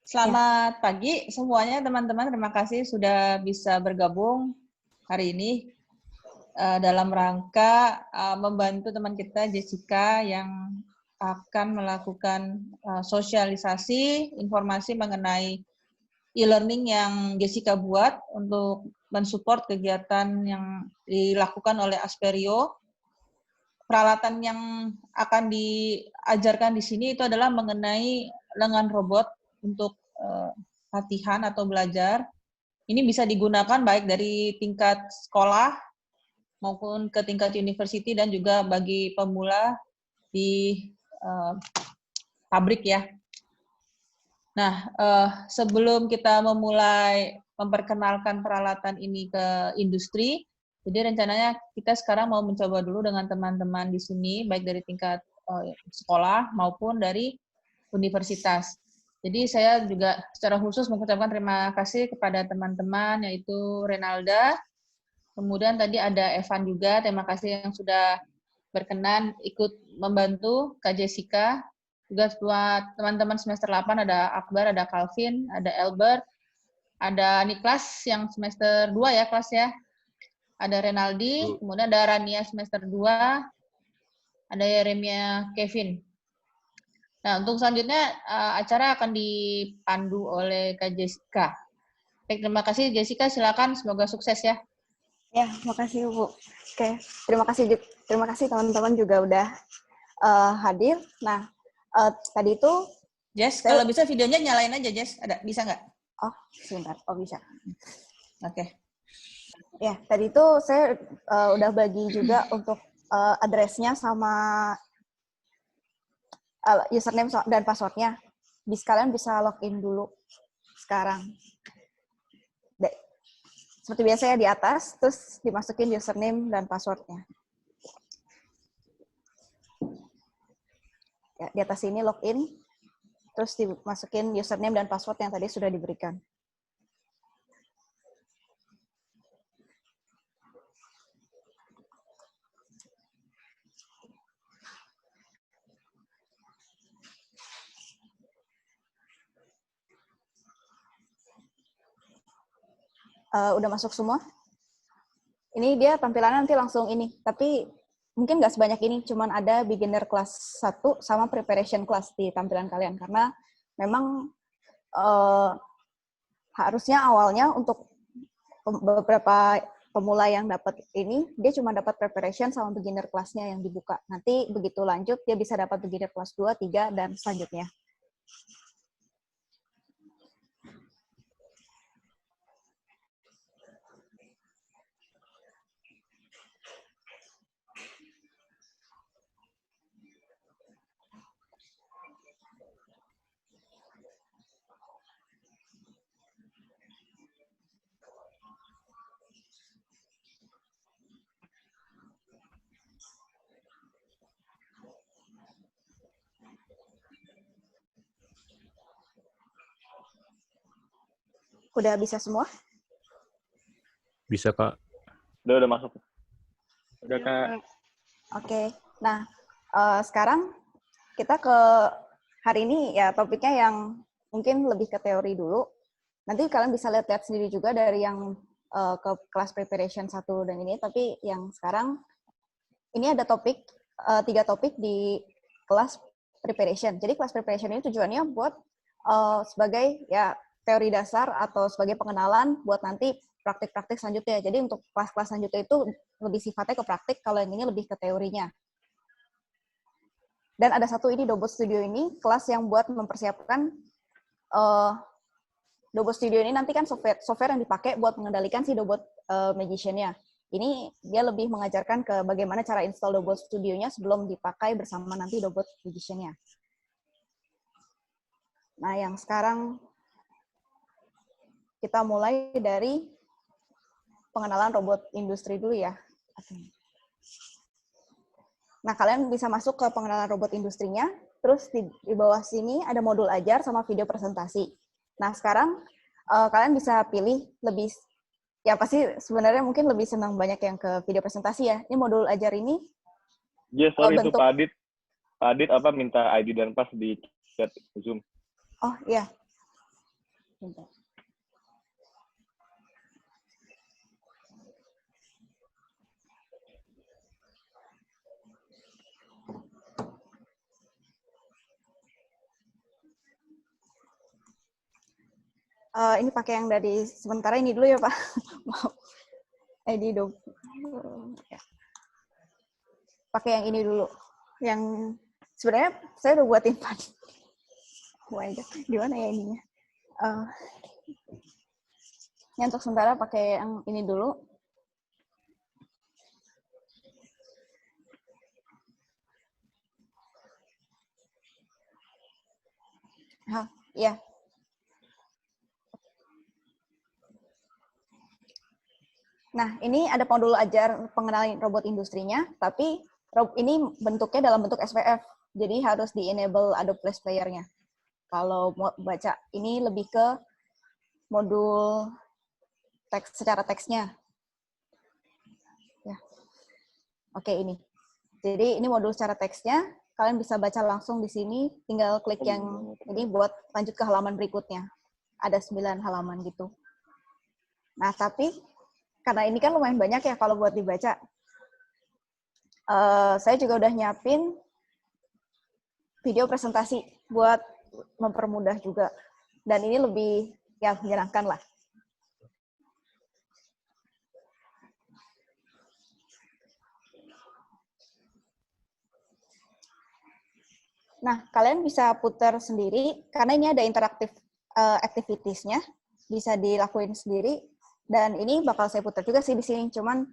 Selamat pagi semuanya teman-teman. Terima kasih sudah bisa bergabung hari ini dalam rangka membantu teman kita Jessica yang akan melakukan sosialisasi informasi mengenai e-learning yang Jessica buat untuk mensupport kegiatan yang dilakukan oleh Asperio. Peralatan yang akan diajarkan di sini itu adalah mengenai lengan robot untuk latihan atau belajar. Ini bisa digunakan baik dari tingkat sekolah maupun ke tingkat university dan juga bagi pemula di pabrik ya. Nah, sebelum kita memulai memperkenalkan peralatan ini ke industri, jadi rencananya kita sekarang mau mencoba dulu dengan teman-teman di sini, baik dari tingkat sekolah maupun dari universitas. Jadi saya juga secara khusus mengucapkan terima kasih kepada teman-teman, yaitu Renalda, kemudian tadi ada Evan juga, terima kasih yang sudah berkenan ikut membantu Kak Jessica. Juga buat teman-teman semester 8 ada Akbar, ada Calvin, ada Albert, ada Niklas yang semester 2 ya kelas ya, ada Renaldi, kemudian ada Rania semester 2, ada Yeremia Kevin. Nah, untuk selanjutnya acara akan dipandu oleh Kak Jessica. Baik, terima kasih Jessica, silakan, semoga sukses ya. Ya, makasih Bu. Oke, terima kasih teman-teman juga udah hadir. Nah, tadi itu Jess, kalau bisa videonya nyalain aja Jess, bisa nggak? Oh, sebentar. Oh, bisa. Oke. Ya, tadi itu saya udah bagi juga untuk address-nya sama username dan password-nya. Kalian bisa login dulu sekarang. Seperti biasa ya di atas, terus dimasukin username dan password-nya. Ya, di atas ini login, terus dimasukin username dan password yang tadi sudah diberikan. Udah masuk semua? Ini dia tampilannya nanti langsung ini, tapi mungkin nggak sebanyak ini, cuman ada beginner kelas 1 sama preparation class di tampilan kalian, karena memang harusnya awalnya untuk beberapa pemula yang dapat ini, dia cuma dapat preparation sama beginner kelasnya yang dibuka. Nanti begitu lanjut, dia bisa dapat beginner kelas 2, 3, dan selanjutnya. Udah bisa semua? Bisa, Kak. Udah masuk. Udah, Kak. Oke. Nah, sekarang kita ke hari ini ya topiknya yang mungkin lebih ke teori dulu. Nanti kalian bisa lihat-lihat sendiri juga dari yang ke kelas preparation 1 dan ini, tapi yang sekarang ini ada topik, 3 topik di kelas preparation. Jadi kelas preparation ini tujuannya buat sebagai ya teori dasar atau sebagai pengenalan buat nanti praktik-praktik selanjutnya. Jadi untuk kelas-kelas selanjutnya itu lebih sifatnya ke praktik, kalau yang ini lebih ke teorinya. Dan ada satu ini Dobot Studio ini, kelas yang buat mempersiapkan Dobot Studio ini nanti kan software yang dipakai buat mengendalikan si Dobot Magician-nya. Ini dia lebih mengajarkan ke bagaimana cara install Dobot Studio-nya sebelum dipakai bersama nanti Dobot Magician-nya. Nah, yang sekarang kita mulai dari pengenalan robot industri dulu ya. Nah, kalian bisa masuk ke pengenalan robot industrinya, terus di bawah sini ada modul ajar sama video presentasi. Nah, sekarang kalian bisa pilih lebih, ya pasti sebenarnya mungkin lebih senang banyak yang ke video presentasi ya. Ini modul ajar ini. Yes, sorry itu Pak Adit. Pak Adit minta ID dan pas di chat Zoom. Oh iya. Bentar. Ini pakai yang dari sementara ini dulu ya Pak. Maaf. Di ya. Pakai yang ini dulu. Yang sebenarnya saya udah buatin pan. Gimana ya ininya? Ini untuk sementara pakai yang ini dulu. Ya. Nah, ini ada modul ajar pengenalan robot industrinya, tapi ini bentuknya dalam bentuk SPF, jadi harus di-enable Adobe Flash Player-nya. Kalau mau baca, ini lebih ke modul teks secara teksnya. Ya. Oke, ini. Jadi ini modul secara teksnya, kalian bisa baca langsung di sini, tinggal klik yang ini buat lanjut ke halaman berikutnya. Ada 9 halaman gitu. Nah, tapi karena ini kan lumayan banyak ya kalau buat dibaca. Saya juga udah nyiapin video presentasi buat mempermudah juga. Dan ini lebih ya menyenangkan lah. Nah, kalian bisa putar sendiri karena ini ada interaktif activities-nya, bisa dilakuin sendiri. Dan ini bakal saya putar juga sih di sini, cuman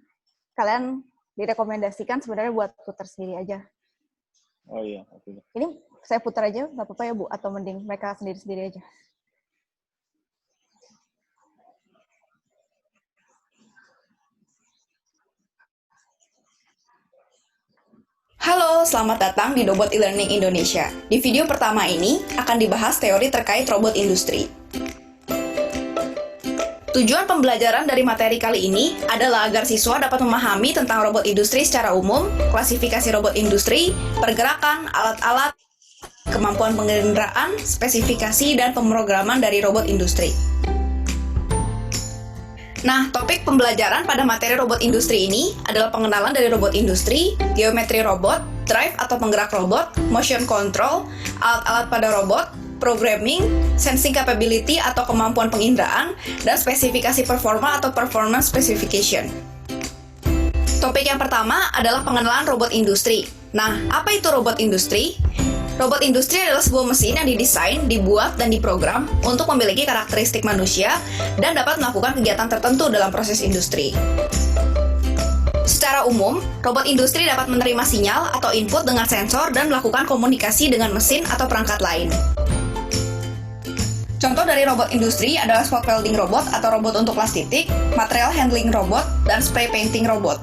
kalian direkomendasikan sebenarnya buat putar sendiri aja. Oh iya, oke. Ini saya putar aja, nggak apa-apa ya Bu? Atau mending mereka sendiri-sendiri aja? Halo, selamat datang di Dobot e-Learning Indonesia. Di video pertama ini akan dibahas teori terkait robot industri. Tujuan pembelajaran dari materi kali ini adalah agar siswa dapat memahami tentang robot industri secara umum, klasifikasi robot industri, pergerakan, alat-alat, kemampuan pengendaraan, spesifikasi, dan pemrograman dari robot industri. Nah, topik pembelajaran pada materi robot industri ini adalah pengenalan dari robot industri, geometri robot, drive atau penggerak robot, motion control, alat-alat pada robot, programming, sensing capability atau kemampuan penginderaan, dan spesifikasi performa atau performance specification. Topik yang pertama adalah pengenalan robot industri. Nah, apa itu robot industri? Robot industri adalah sebuah mesin yang didesain, dibuat, dan diprogram untuk memiliki karakteristik manusia dan dapat melakukan kegiatan tertentu dalam proses industri. Secara umum, robot industri dapat menerima sinyal atau input dengan sensor dan melakukan komunikasi dengan mesin atau perangkat lain. Contoh dari robot industri adalah spot welding robot atau robot untuk las titik, material handling robot, dan spray painting robot.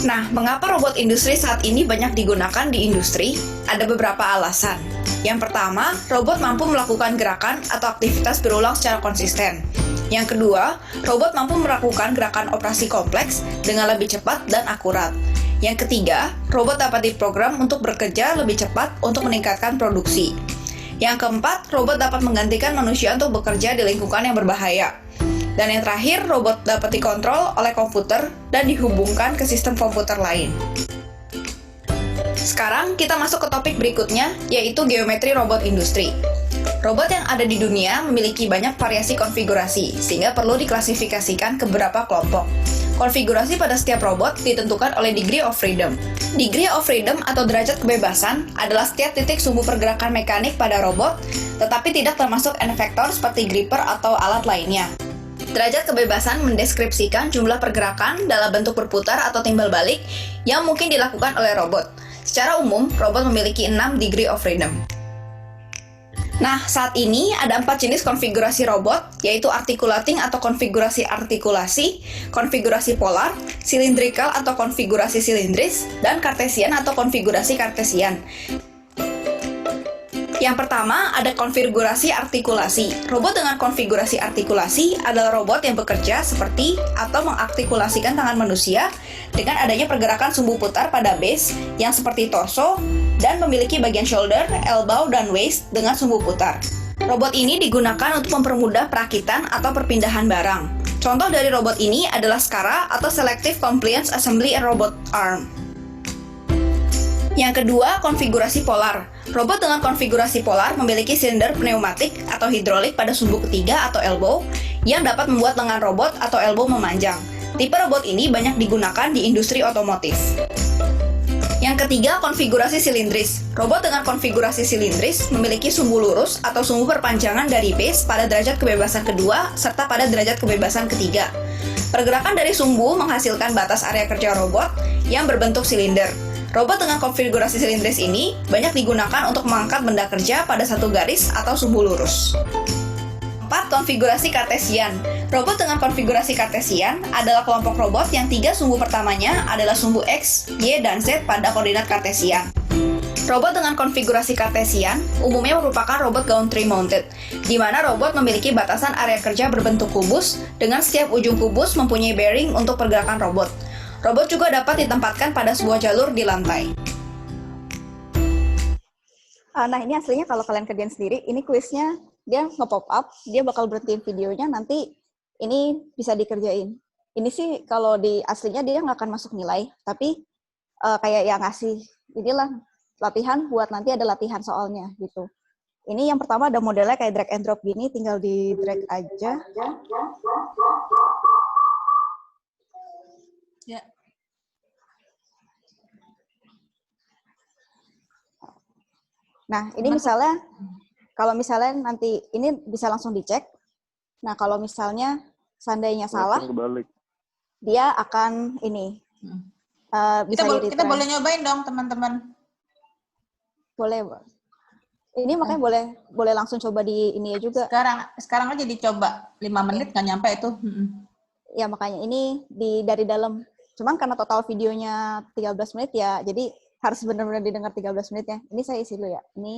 Nah, mengapa robot industri saat ini banyak digunakan di industri? Ada beberapa alasan. Yang pertama, robot mampu melakukan gerakan atau aktivitas berulang secara konsisten. Yang kedua, robot mampu melakukan gerakan operasi kompleks dengan lebih cepat dan akurat. Yang ketiga, robot dapat diprogram untuk bekerja lebih cepat untuk meningkatkan produksi. Yang keempat, robot dapat menggantikan manusia untuk bekerja di lingkungan yang berbahaya. Dan yang terakhir, robot dapat dikontrol oleh komputer dan dihubungkan ke sistem komputer lain. Sekarang kita masuk ke topik berikutnya, yaitu geometri robot industri. Robot yang ada di dunia memiliki banyak variasi konfigurasi, sehingga perlu diklasifikasikan ke beberapa kelompok. Konfigurasi pada setiap robot ditentukan oleh degree of freedom. Degree of freedom atau derajat kebebasan adalah setiap titik sumbu pergerakan mekanik pada robot, tetapi tidak termasuk efektor seperti gripper atau alat lainnya. Derajat kebebasan mendeskripsikan jumlah pergerakan dalam bentuk berputar atau timbal balik yang mungkin dilakukan oleh robot. Secara umum, robot memiliki 6 degree of freedom. Nah, saat ini ada 4 jenis konfigurasi robot, yaitu articulating atau konfigurasi artikulasi, konfigurasi polar, cylindrical atau konfigurasi silindris, dan Cartesian atau konfigurasi kartesian. Yang pertama, ada konfigurasi artikulasi. Robot dengan konfigurasi artikulasi adalah robot yang bekerja seperti atau mengartikulasikan tangan manusia dengan adanya pergerakan sumbu putar pada base yang seperti torso dan memiliki bagian shoulder, elbow, dan waist dengan sumbu putar. Robot ini digunakan untuk mempermudah perakitan atau perpindahan barang. Contoh dari robot ini adalah SCARA atau Selective Compliance Assembly and Robot Arm. Yang kedua, konfigurasi polar. Robot dengan konfigurasi polar memiliki silinder pneumatik atau hidrolik pada sumbu ketiga atau elbow yang dapat membuat lengan robot atau elbow memanjang. Tipe robot ini banyak digunakan di industri otomotif. Yang ketiga, konfigurasi silindris. Robot dengan konfigurasi silindris memiliki sumbu lurus atau sumbu perpanjangan dari base pada derajat kebebasan kedua serta pada derajat kebebasan ketiga. Pergerakan dari sumbu menghasilkan batas area kerja robot yang berbentuk silinder. Robot dengan konfigurasi silindris ini banyak digunakan untuk mengangkat benda kerja pada satu garis atau sumbu lurus. 4. Konfigurasi kartesian. Robot dengan konfigurasi kartesian adalah kelompok robot yang 3 sumbu pertamanya adalah sumbu X, Y, dan Z pada koordinat kartesian. Robot dengan konfigurasi kartesian umumnya merupakan robot gantry mounted, di mana robot memiliki batasan area kerja berbentuk kubus dengan setiap ujung kubus mempunyai bearing untuk pergerakan robot. Robot juga dapat ditempatkan pada sebuah jalur di lantai. Nah, ini aslinya kalau kalian kerjain sendiri, ini kuisnya dia nge-pop up, dia bakal berhentiin videonya, nanti ini bisa dikerjain. Ini sih kalau di aslinya dia nggak akan masuk nilai, tapi kayak yang ngasih, inilah latihan buat nanti ada latihan soalnya gitu. Ini yang pertama ada modelnya kayak drag and drop gini, tinggal di drag aja. Ya. Nah, ini misalnya, kalau misalnya nanti ini bisa langsung dicek. Nah, kalau misalnya seandainya salah, dia akan ini bisa kita boleh nyobain dong, teman-teman. Boleh. Ini makanya boleh langsung coba di ini juga. Sekarang aja dicoba 5 menit nggak nyampe itu. Ya makanya ini dari dalam. Cuman karena total videonya 13 menit ya, jadi harus benar-benar didengar 13 menit ya. Ini saya isi dulu ya. Ini.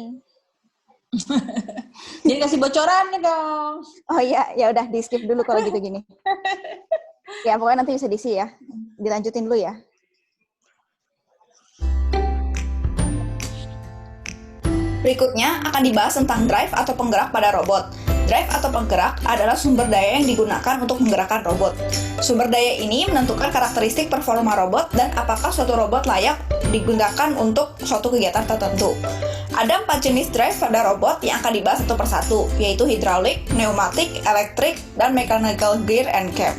Jadi kasih bocoran nih dong. Oh iya, ya udah di skip dulu kalau gitu gini. Ya pokoknya nanti bisa diisi ya. Dilanjutin dulu ya. Berikutnya akan dibahas tentang drive atau penggerak pada robot. Drive atau penggerak adalah sumber daya yang digunakan untuk menggerakkan robot. Sumber daya ini menentukan karakteristik performa robot dan apakah suatu robot layak digunakan untuk suatu kegiatan tertentu. Ada 4 jenis drive pada robot yang akan dibahas satu persatu, yaitu hydraulic, pneumatic, electric, dan mechanical gear and cam.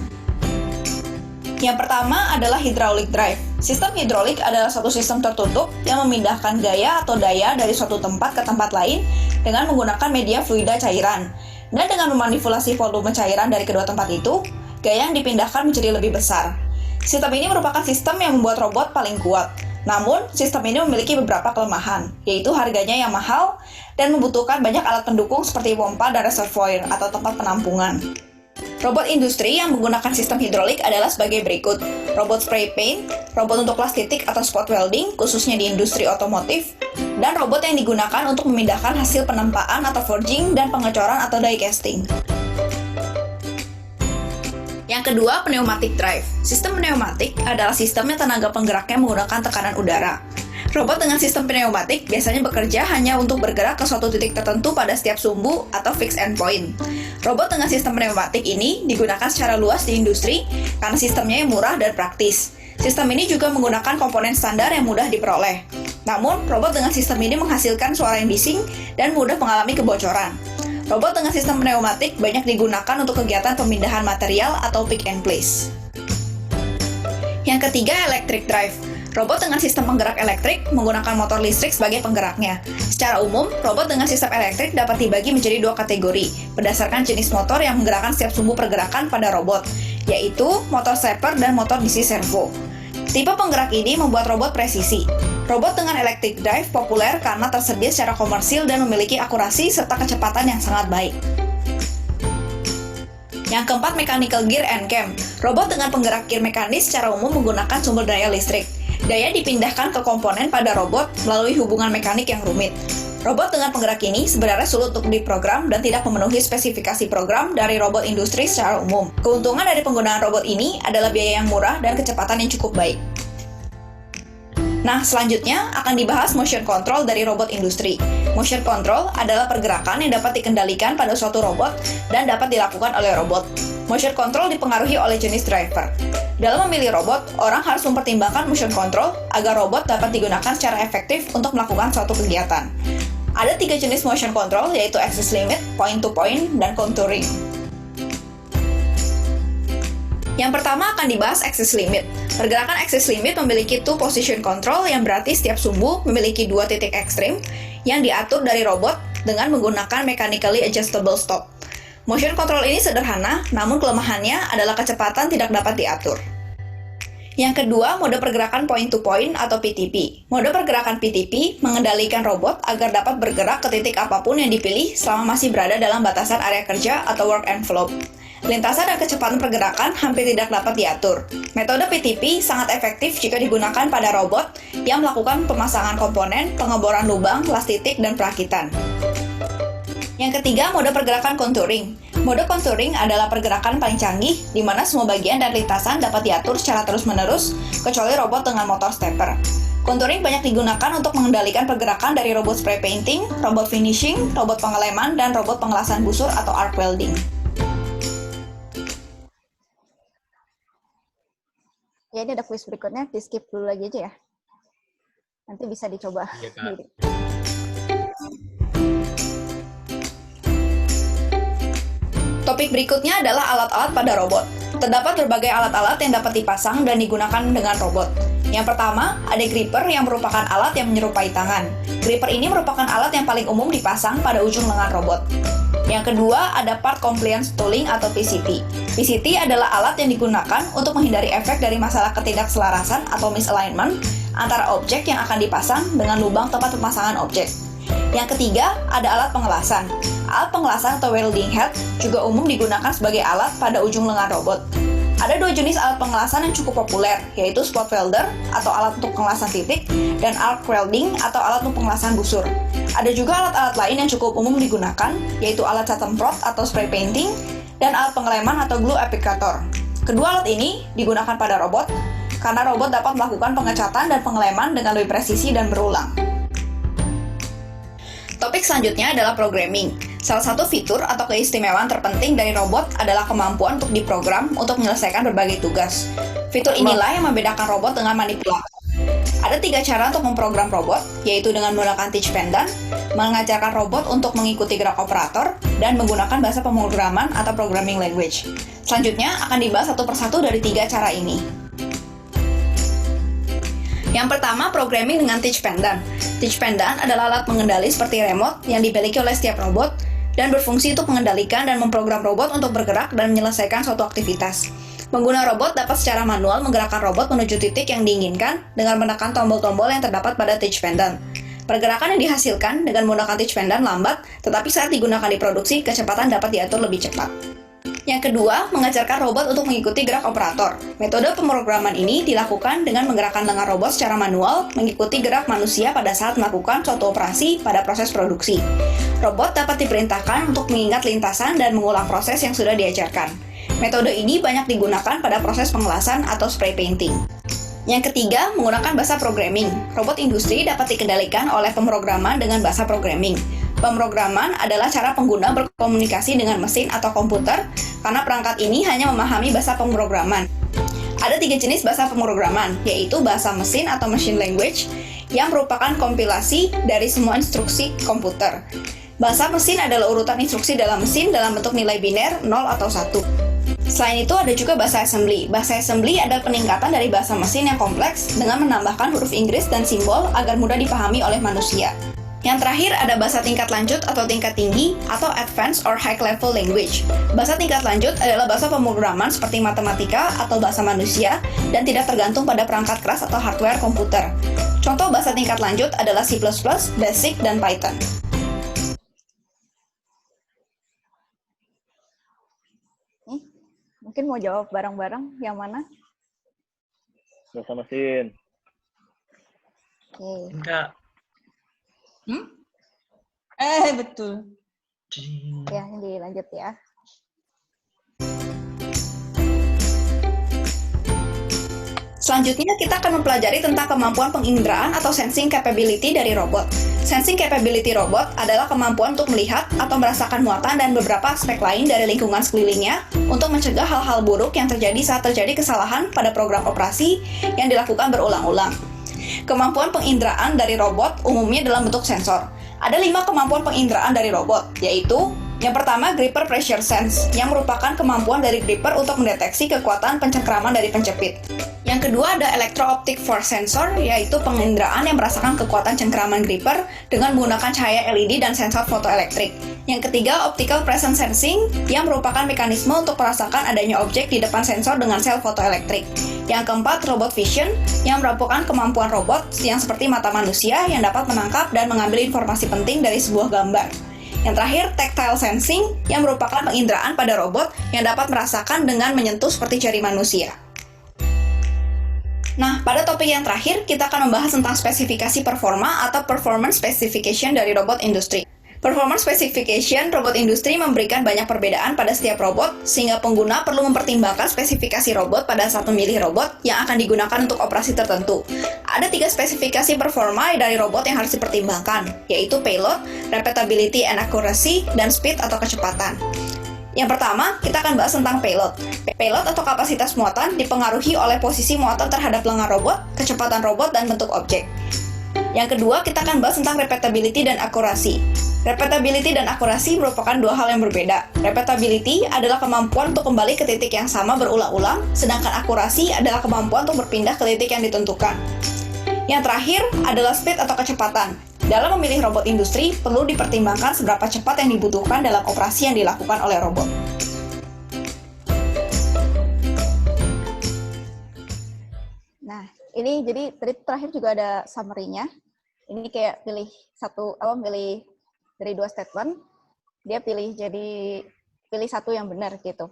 Yang pertama adalah hydraulic drive. Sistem hidrolik adalah suatu sistem tertutup yang memindahkan gaya atau daya dari suatu tempat ke tempat lain dengan menggunakan media fluida cairan. Dan dengan memanipulasi volume cairan dari kedua tempat itu, gaya yang dipindahkan menjadi lebih besar. Sistem ini merupakan sistem yang membuat robot paling kuat. Namun, sistem ini memiliki beberapa kelemahan, yaitu harganya yang mahal dan membutuhkan banyak alat pendukung seperti pompa dan reservoir atau tempat penampungan. Robot industri yang menggunakan sistem hidrolik adalah sebagai berikut. Robot spray paint, robot untuk kelas titik atau spot welding, khususnya di industri otomotif, dan robot yang digunakan untuk memindahkan hasil penempaan atau forging dan pengecoran atau die casting. Yang kedua, pneumatic drive. Sistem pneumatik adalah sistem yang tenaga penggeraknya menggunakan tekanan udara. Robot dengan sistem pneumatik biasanya bekerja hanya untuk bergerak ke suatu titik tertentu pada setiap sumbu atau fixed endpoint. Robot dengan sistem pneumatik ini digunakan secara luas di industri karena sistemnya yang murah dan praktis. Sistem ini juga menggunakan komponen standar yang mudah diperoleh. Namun, robot dengan sistem ini menghasilkan suara yang bising dan mudah mengalami kebocoran. Robot dengan sistem pneumatik banyak digunakan untuk kegiatan pemindahan material atau pick and place. Yang ketiga, electric drive. Robot dengan sistem penggerak elektrik menggunakan motor listrik sebagai penggeraknya. Secara umum, robot dengan sistem elektrik dapat dibagi menjadi 2 kategori, berdasarkan jenis motor yang menggerakkan setiap sumbu pergerakan pada robot, yaitu motor stepper dan motor DC servo. Tipe penggerak ini membuat robot presisi. Robot dengan electric drive populer karena tersedia secara komersil dan memiliki akurasi serta kecepatan yang sangat baik. Yang keempat, mechanical gear and cam. Robot dengan penggerak gear mekanis secara umum menggunakan sumber daya listrik. Daya dipindahkan ke komponen pada robot melalui hubungan mekanik yang rumit. Robot dengan penggerak ini sebenarnya sulit untuk diprogram dan tidak memenuhi spesifikasi program dari robot industri secara umum. Keuntungan dari penggunaan robot ini adalah biaya yang murah dan kecepatan yang cukup baik. Nah, selanjutnya akan dibahas motion control dari robot industri. Motion control adalah pergerakan yang dapat dikendalikan pada suatu robot dan dapat dilakukan oleh robot. Motion control dipengaruhi oleh jenis driver. Dalam memilih robot, orang harus mempertimbangkan motion control agar robot dapat digunakan secara efektif untuk melakukan suatu kegiatan. Ada 3 jenis motion control, yaitu axis limit, point to point, dan contouring. Yang pertama akan dibahas axis limit. Pergerakan axis limit memiliki two position control yang berarti setiap sumbu memiliki 2 titik ekstrim yang diatur dari robot dengan menggunakan mechanically adjustable stop. Motion control ini sederhana, namun kelemahannya adalah kecepatan tidak dapat diatur. Yang kedua, mode pergerakan point to point atau PTP. Mode pergerakan PTP mengendalikan robot agar dapat bergerak ke titik apapun yang dipilih selama masih berada dalam batasan area kerja atau work envelope. Lintasan dan kecepatan pergerakan hampir tidak dapat diatur. Metode PTP sangat efektif jika digunakan pada robot yang melakukan pemasangan komponen, pengeboran lubang, las titik, dan perakitan. Yang ketiga, mode pergerakan contouring. Mode contouring adalah pergerakan paling canggih, di mana semua bagian dan lintasan dapat diatur secara terus-menerus, kecuali robot dengan motor stepper. Contouring banyak digunakan untuk mengendalikan pergerakan dari robot spray painting, robot finishing, robot pengeleman, dan robot pengelasan busur atau arc welding. Ya, ini ada quiz berikutnya, di skip dulu lagi aja ya. Nanti bisa dicoba sendiri. Topik berikutnya adalah alat-alat pada robot. Terdapat berbagai alat-alat yang dapat dipasang dan digunakan dengan robot. Yang pertama, ada gripper yang merupakan alat yang menyerupai tangan. Gripper ini merupakan alat yang paling umum dipasang pada ujung lengan robot. Yang kedua, ada part compliance tooling atau PCT. PCT adalah alat yang digunakan untuk menghindari efek dari masalah ketidakselarasan atau misalignment antara objek yang akan dipasang dengan lubang tempat pemasangan objek. Yang ketiga, ada alat pengelasan. Alat pengelasan atau welding head juga umum digunakan sebagai alat pada ujung lengan robot. Ada 2 jenis alat pengelasan yang cukup populer, yaitu spot welder atau alat untuk pengelasan titik, dan arc welding atau alat untuk pengelasan busur. Ada juga alat-alat lain yang cukup umum digunakan, yaitu alat satin prod atau spray painting, dan alat pengeleman atau glue applicator. Kedua alat ini digunakan pada robot, karena robot dapat melakukan pengecatan dan pengeleman dengan lebih presisi dan berulang. Topik selanjutnya adalah programming. Salah satu fitur atau keistimewaan terpenting dari robot adalah kemampuan untuk diprogram untuk menyelesaikan berbagai tugas. Fitur inilah yang membedakan robot dengan manipulator. Ada 3 cara untuk memprogram robot, yaitu dengan menggunakan teach pendant, mengajarkan robot untuk mengikuti gerak operator, dan menggunakan bahasa pemrograman atau programming language. Selanjutnya akan dibahas satu persatu dari 3 cara ini. Yang pertama, programming dengan teach pendant. Teach pendant adalah alat pengendali seperti remote yang dimiliki oleh setiap robot dan berfungsi untuk mengendalikan dan memprogram robot untuk bergerak dan menyelesaikan suatu aktivitas. Pengguna robot dapat secara manual menggerakkan robot menuju titik yang diinginkan dengan menekan tombol-tombol yang terdapat pada teach pendant. Pergerakan yang dihasilkan dengan menggunakan teach pendant lambat, tetapi saat digunakan di produksi, kecepatan dapat diatur lebih cepat. Yang kedua, mengajarkan robot untuk mengikuti gerak operator. Metode pemrograman ini dilakukan dengan menggerakkan lengan robot secara manual, mengikuti gerak manusia pada saat melakukan suatu operasi pada proses produksi. Robot dapat diperintahkan untuk mengingat lintasan dan mengulang proses yang sudah diajarkan. Metode ini banyak digunakan pada proses pengelasan atau spray painting. Yang ketiga, menggunakan bahasa programming. Robot industri dapat dikendalikan oleh pemrograman dengan bahasa programming. Pemrograman adalah cara pengguna berkomunikasi dengan mesin atau komputer, karena perangkat ini hanya memahami bahasa pemrograman. Ada 3 jenis bahasa pemrograman, yaitu bahasa mesin atau machine language, yang merupakan kompilasi dari semua instruksi komputer. Bahasa mesin adalah urutan instruksi dalam mesin dalam bentuk nilai biner 0 atau 1. Selain itu, ada juga bahasa assembly. Bahasa assembly adalah peningkatan dari bahasa mesin yang kompleks dengan menambahkan huruf Inggris dan simbol agar mudah dipahami oleh manusia. Yang terakhir ada bahasa tingkat lanjut atau tingkat tinggi atau advanced or high level language. Bahasa tingkat lanjut adalah bahasa pemrograman seperti matematika atau bahasa manusia dan tidak tergantung pada perangkat keras atau hardware komputer. Contoh bahasa tingkat lanjut adalah C++, Basic, dan Python. Mungkin mau jawab bareng-bareng, yang mana? Bahasa mesin. Oke. Enggak. Betul. Ya, ini dilanjut ya. Selanjutnya, kita akan mempelajari tentang kemampuan penginderaan atau sensing capability dari robot. Sensing capability robot adalah kemampuan untuk melihat atau merasakan muatan dan beberapa aspek lain dari lingkungan sekelilingnya untuk mencegah hal-hal buruk yang terjadi saat terjadi kesalahan pada program operasi yang dilakukan berulang-ulang. Kemampuan penginderaan dari robot umumnya dalam bentuk sensor. Ada 5 kemampuan penginderaan dari robot, yaitu yang pertama, gripper pressure sense, yang merupakan kemampuan dari gripper untuk mendeteksi kekuatan pencengkraman dari penjepit. Yang kedua ada electro-optic force sensor, yaitu penginderaan yang merasakan kekuatan cengkraman gripper dengan menggunakan cahaya LED dan sensor fotoelektrik. Yang ketiga, optical presence sensing, yang merupakan mekanisme untuk merasakan adanya objek di depan sensor dengan sel fotoelektrik. Yang keempat, robot vision, yang merupakan kemampuan robot yang seperti mata manusia yang dapat menangkap dan mengambil informasi penting dari sebuah gambar. Yang terakhir, tactile sensing, yang merupakan penginderaan pada robot yang dapat merasakan dengan menyentuh seperti jari manusia. Nah, pada topik yang terakhir, kita akan membahas tentang spesifikasi performa atau performance specification dari robot industri. Performance specification robot industri memberikan banyak perbedaan pada setiap robot, sehingga pengguna perlu mempertimbangkan spesifikasi robot pada saat memilih robot yang akan digunakan untuk operasi tertentu. Ada 3 spesifikasi performa dari robot yang harus dipertimbangkan, yaitu payload, repeatability and accuracy, dan speed atau kecepatan. Yang pertama, kita akan bahas tentang payload. Payload atau kapasitas muatan dipengaruhi oleh posisi muatan terhadap lengan robot, kecepatan robot, dan bentuk objek. Yang kedua, kita akan bahas tentang repeatability dan akurasi. Repeatability dan akurasi merupakan 2 hal yang berbeda. Repeatability adalah kemampuan untuk kembali ke titik yang sama berulang-ulang, sedangkan akurasi adalah kemampuan untuk berpindah ke titik yang ditentukan. Yang terakhir adalah speed atau kecepatan. Dalam memilih robot industri, perlu dipertimbangkan seberapa cepat yang dibutuhkan dalam operasi yang dilakukan oleh robot. Nah, ini jadi terakhir juga ada summary-nya. Ini kayak pilih dari 2 statement, dia pilih satu yang benar gitu.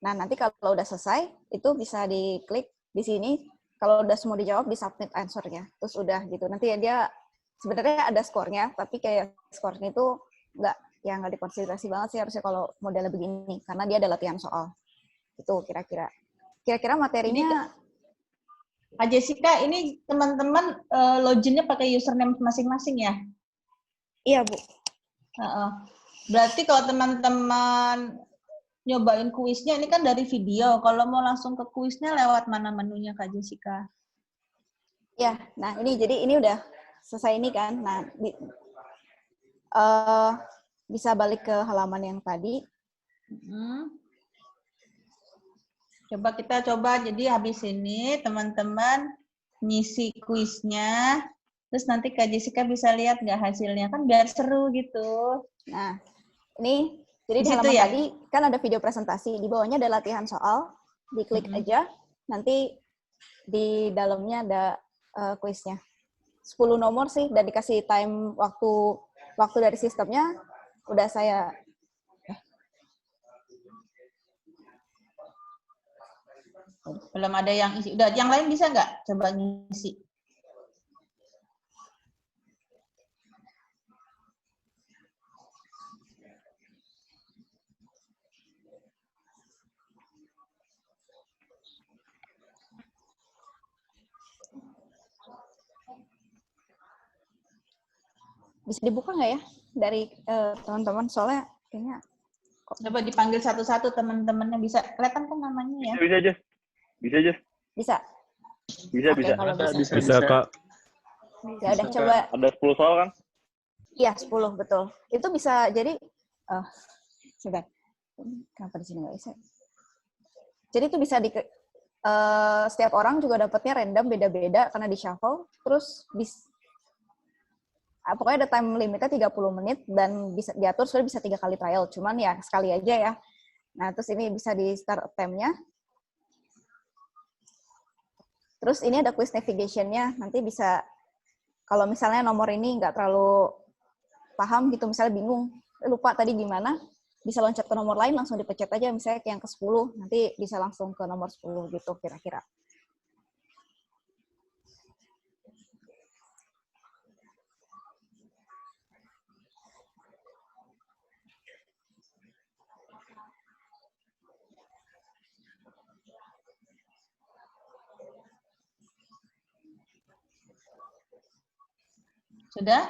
Nah, nanti kalau udah selesai, itu bisa diklik di sini. Kalau udah semua dijawab, di submit answer-nya. Terus udah gitu. Nanti ya dia sebenarnya ada skornya, tapi kayak skornya itu nggak dikonsiderasi banget sih harusnya kalau modelnya begini, karena dia ada latihan soal. Itu kira-kira. Kira-kira materinya... Kak Jessica, ini teman-teman loginnya pakai username masing-masing ya? Iya, Bu. Berarti kalau teman-teman nyobain kuisnya, ini kan dari video. Kalau mau langsung ke kuisnya lewat mana menunya, Kak Jessica? Ya, nah ini udah selesai ini kan. Nah, bisa balik ke halaman yang tadi. Kita coba, jadi habis ini teman-teman ngisi kuisnya, terus nanti Kak Jessica bisa lihat nggak hasilnya, kan biar seru gitu. Nah, ini jadi di halaman tadi kan ada video presentasi, di bawahnya ada latihan soal, diklik aja, nanti di dalamnya ada kuisnya. 10 nomor sih, dan dikasih time waktu dari sistemnya, udah saya... Belum ada yang isi. Udah, yang lain bisa nggak? Coba ngisi. Bisa dibuka nggak ya dari teman-teman? Soalnya kayaknya... Coba dipanggil satu-satu teman-temannya, bisa kelihatan kan namanya ya? Bisa aja. Bisa. Bisa, Kak. Ya udah coba. Ada 10 soal kan? Iya, 10 betul. Itu bisa jadi sebentar. Kenapa di sini nggak bisa? Jadi itu bisa setiap orang juga dapatnya random beda-beda karena di shuffle. Terus pokoknya ada time limitnya 30 menit dan bisa diatur sebenarnya bisa 3 kali trial. Cuman ya sekali aja ya. Nah, terus ini bisa di start attempt-nya. Terus ini ada quiz navigation-nya. Nanti bisa, kalau misalnya nomor ini nggak terlalu paham gitu, misalnya bingung, lupa tadi gimana, bisa loncat ke nomor lain, langsung dipencet aja, misalnya ke yang ke-10, nanti bisa langsung ke nomor 10 gitu kira-kira. Sudah?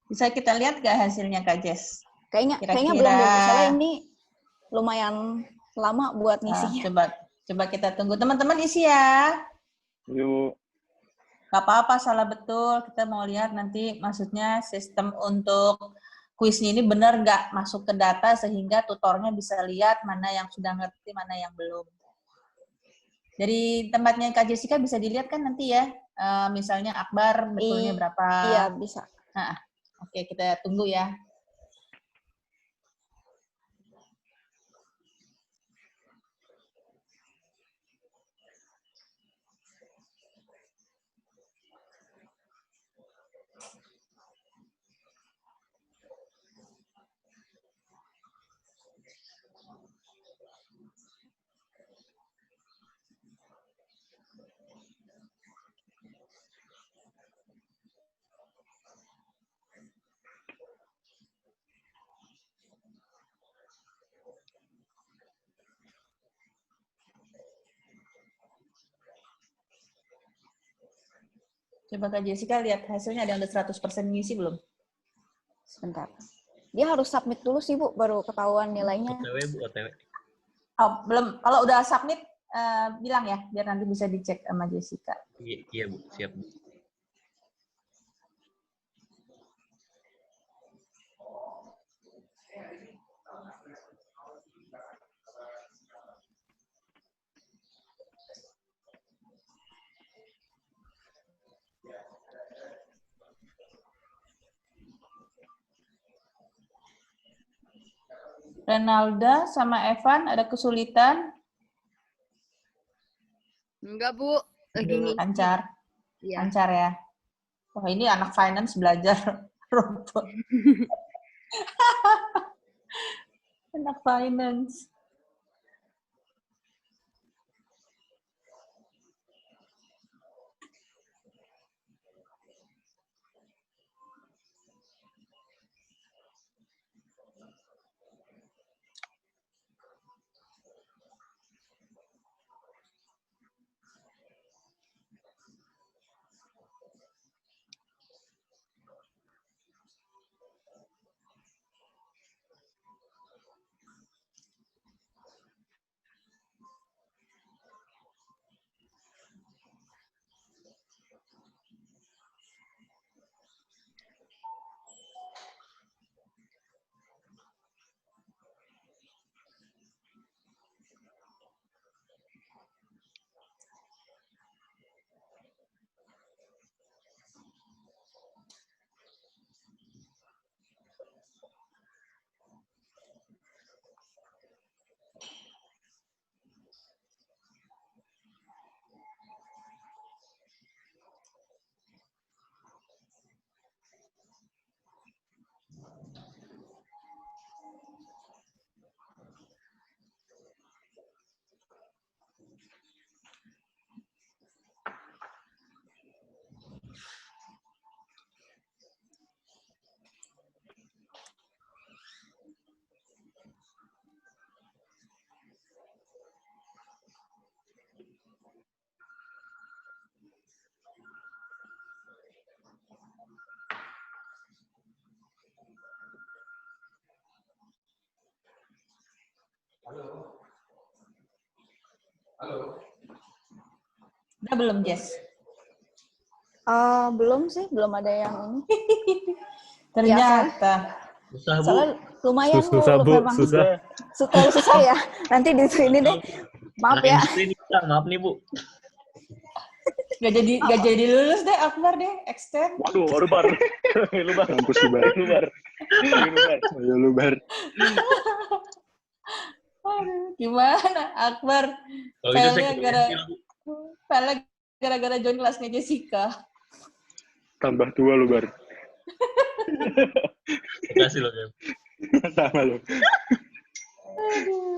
Bisa kita lihat nggak hasilnya Kak Jess? Kayaknya Kira-kira. belum deh, Bu. Soalnya ini lumayan lama buat ngisinya. Coba kita tunggu. Teman-teman isi ya. Yuk. Gak apa-apa, salah betul. Kita mau lihat nanti maksudnya sistem untuk kuisnya ini benar nggak masuk ke data sehingga tutornya bisa lihat mana yang sudah ngerti, mana yang belum. Dari tempatnya Kak Jessica bisa dilihat kan nanti ya, misalnya Akbar betulnya berapa. Iya, bisa. Nah, oke, kita tunggu ya. Coba Kak Jessica lihat hasilnya, ada yang udah 100% ngisi belum? Sebentar. Dia harus submit dulu sih, Bu, baru ketahuan nilainya. OTW, Bu, OTW. Oh, belum. Kalau udah submit, bilang ya, biar nanti bisa dicek sama Jessica. Iya, Bu, siap, Bu. Renalda sama Evan ada kesulitan? Enggak, Bu. Lagi ngisi. Lancar? Iya. Lancar ya? Wah, ini anak finance belajar robot. Anak finance. Udah belum, Jess? Belum sih, belum ada yang ini. Ternyata. Susah, Bu. Soalnya lumayan, Susah, Bu. memang Susah. susah ya. Nanti di sini deh. Maaf Anak ya. industri nih, Kak. Maaf nih, Bu. Gak jadi lulus deh, Akbar deh, extend. Waduh, lubar. Lubar. Mampus lubar. Lubar. Lubar. Ayo lubar. Aduh, gimana, Akbar? Kalau gitu saya Failnya cancel, Bu. gara-gara join kelasnya Jessica. Tambah tua lubar. Makasih loh, Gem. Sama lu. Aduh.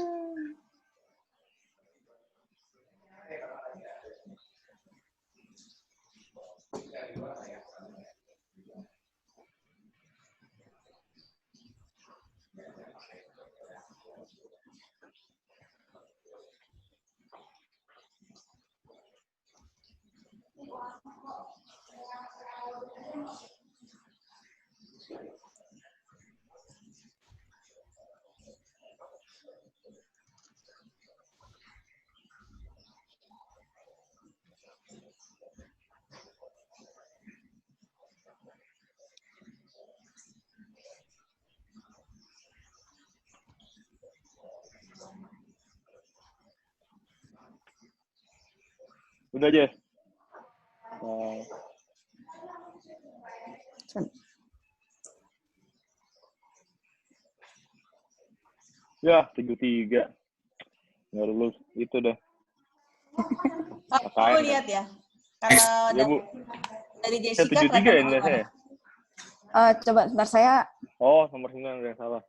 Udah aja. Nah, ya, 73. Nggak lulus. Itu dah. Aku lihat ya. Kalau Ya, Bu. dari Saya Jessica 73 ya, kelihatan nilai gimana? saya. Coba sebentar saya. Oh, nomor 9 yang salah.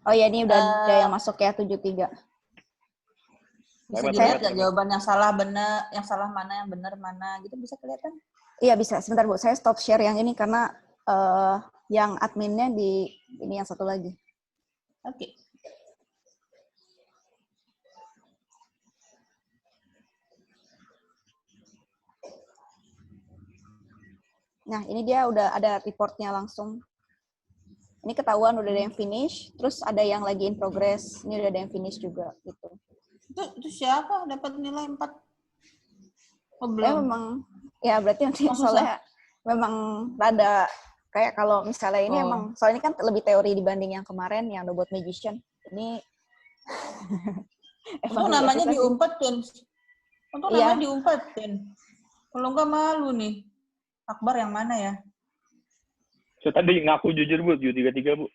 Oh ya, ini udah ada yang masuk ya 73. Bisa Hemat, dilihat hemat, nggak hemat. jawaban yang salah benar, yang salah mana, yang benar mana, gitu bisa kelihatan? Iya bisa. Sebentar Bu, saya stop share yang ini karena yang adminnya di ini yang satu lagi. Oke. Nah, ini dia udah ada reportnya langsung. Ini ketahuan udah ada yang finish, terus ada yang lagi in progress. Ini udah ada yang finish juga gitu. Itu siapa dapat nilai 4? Oh, Ya belum. memang, ya berarti nanti Oh, susah. soalnya memang rada kayak kalau misalnya ini Oh. emang soalnya kan lebih teori dibanding yang kemarin yang robot magician. Ini Untung ya namanya kita sih. diumpetin. Untung Iya. namanya diumpetin. Kalau enggak malu nih. Akbar yang mana ya? Saya tadi ngaku jujur, Bu. 733, Bu.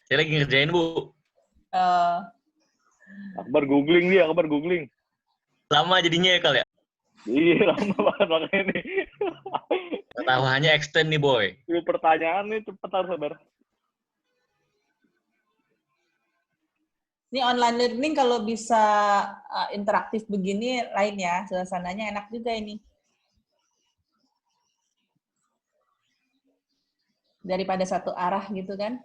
Saya lagi ngerjain, Bu. Akbar googling dia, Akbar googling. Lama jadinya ya, Kal ya? Iya, lama banget makanya nih. Ketahuannya extend nih, boy. Itu pertanyaan nih, cepet harus sabar. Ini online learning kalau bisa interaktif begini lain ya. Suasananya enak juga ini. Daripada satu arah gitu kan.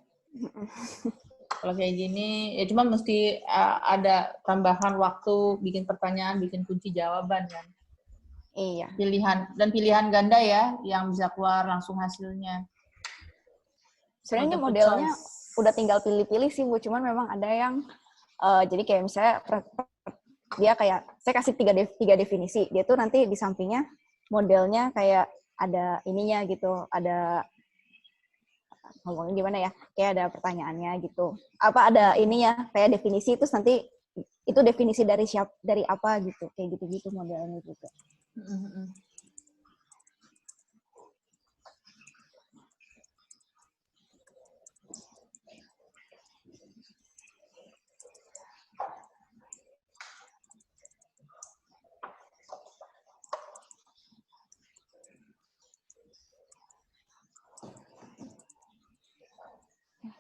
Kalau kayak gini, ya cuma mesti ada tambahan waktu bikin pertanyaan, bikin kunci jawaban kan. Iya. Pilihan ganda ya, yang bisa keluar langsung hasilnya. Sebenarnya ini Multiple modelnya choice. udah tinggal pilih-pilih sih Bu, cuman memang ada yang jadi kayak misalnya dia kayak saya kasih tiga definisi, dia tuh nanti di sampingnya modelnya kayak ada ininya gitu, ada ngomongnya gimana ya, kayak ada pertanyaannya gitu, apa ada ininya kayak definisi, terus nanti itu definisi dari apa gitu, kayak gitu-gitu modelnya juga.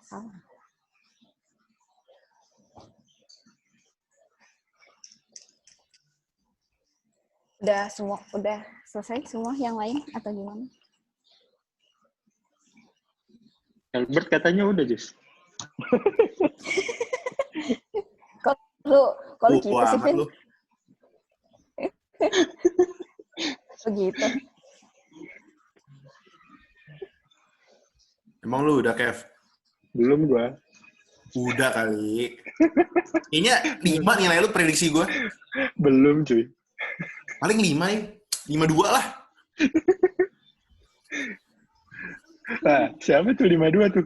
Salah. Udah selesai semua yang lain atau gimana? Albert katanya udah, Jess. Kalau gitu sih, amat Vin. lu. Begitu. Emang lu udah, Kev? Belum gua. Udah kali. Kayaknya 5 nilai lu prediksi gue. Belum, cuy. Paling 5 ya. 5-2 lah. Nah, siapa tuh 52 tuh?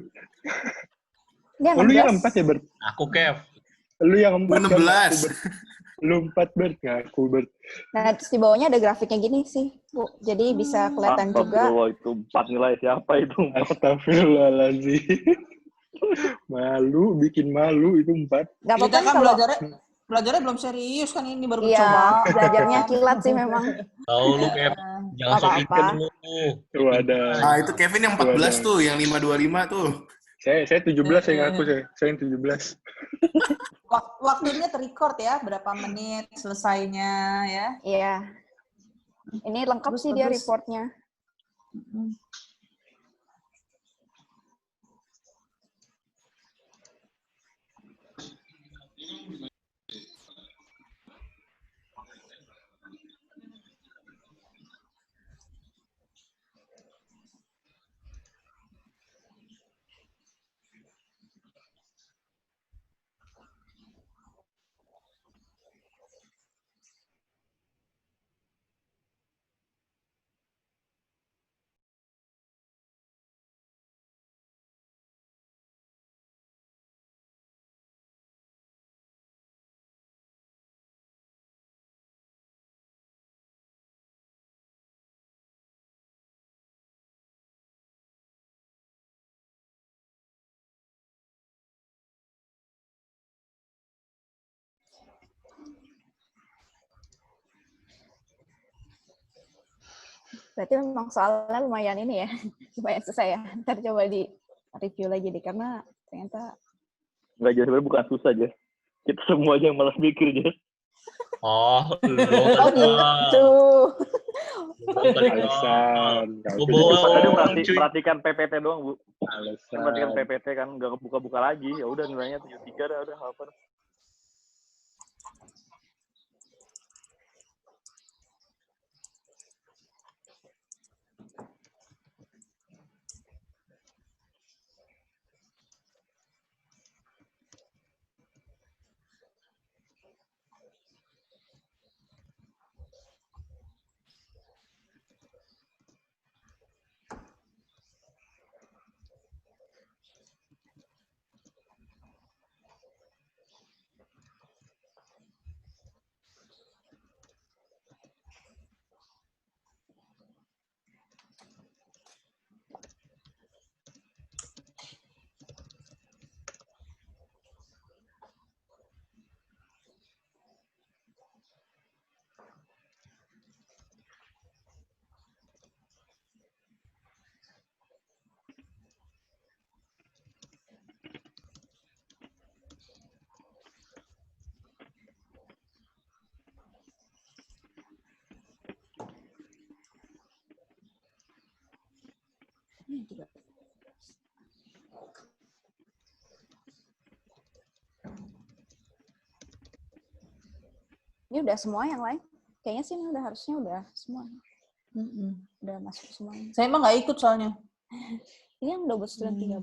Dia Oh, lu yang 16. 4 ya, Bert? Aku, Kev. Lu yang 4 Gue kan? 16. Aku, Bert. Lu 4, Bert. Ngaku, Bert. Nah, terus di bawahnya ada grafiknya gini sih, Bu. Jadi bisa kelihatan juga. Astagfirullah, itu 4 nilai siapa itu? Astagfirullahaladzim. Malu, bikin malu itu 4. Nggak apa-apa Kita nih kan kalau belajarnya belum serius kan ini baru iya, mencoba. belajarnya kilat sih memang. Tahu lu, Kev. Jangan sok Apa-apa. pinter lu. Tuh ada. Nah, itu Kevin yang 14 Wadah. tuh. Yang 525 tuh. Saya 17 saya ngaku saya. Saya yang 17. Waktunya terrecord ya, berapa menit selesainya ya. Iya. Ini lengkap Bagus, sih dia bagus. reportnya. Berarti memang soalnya lumayan ini ya, lumayan susah ya. Ntar coba di review lagi deh, karena ternyata... Enggak, Jas, sebenarnya bukan susah, Jas. Kita semua aja yang malas mikir, Jas. Oh, lu Oh gitu. Alasan. Gua bawa Kadang cuy. perhatikan PPT doang, Bu. Alasan. Perhatikan PPT kan nggak buka-buka lagi. Ya udah nilainya 73 dah, udah hafal. Ini udah semua yang lain? Kayaknya sih ini udah harusnya udah semua. Udah masuk semuanya. Saya emang nggak ikut soalnya. Ini yang double student 13.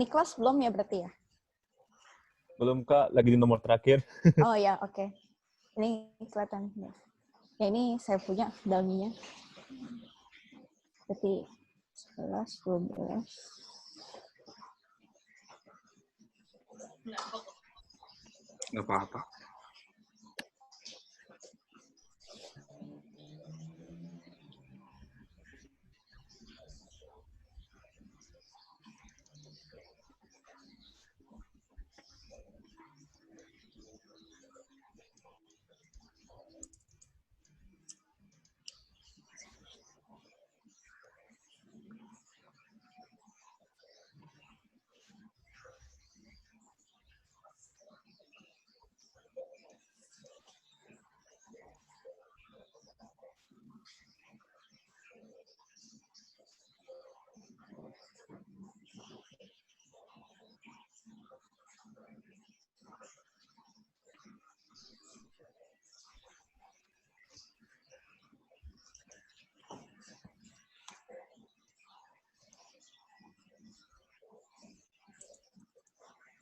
Niklas belum ya berarti ya? Belum Kak, lagi di nomor terakhir. Oh ya, oke. Ini kelihatan. Ya ini saya punya dummy-nya. Berarti 11, 12. Nggak apa-apa.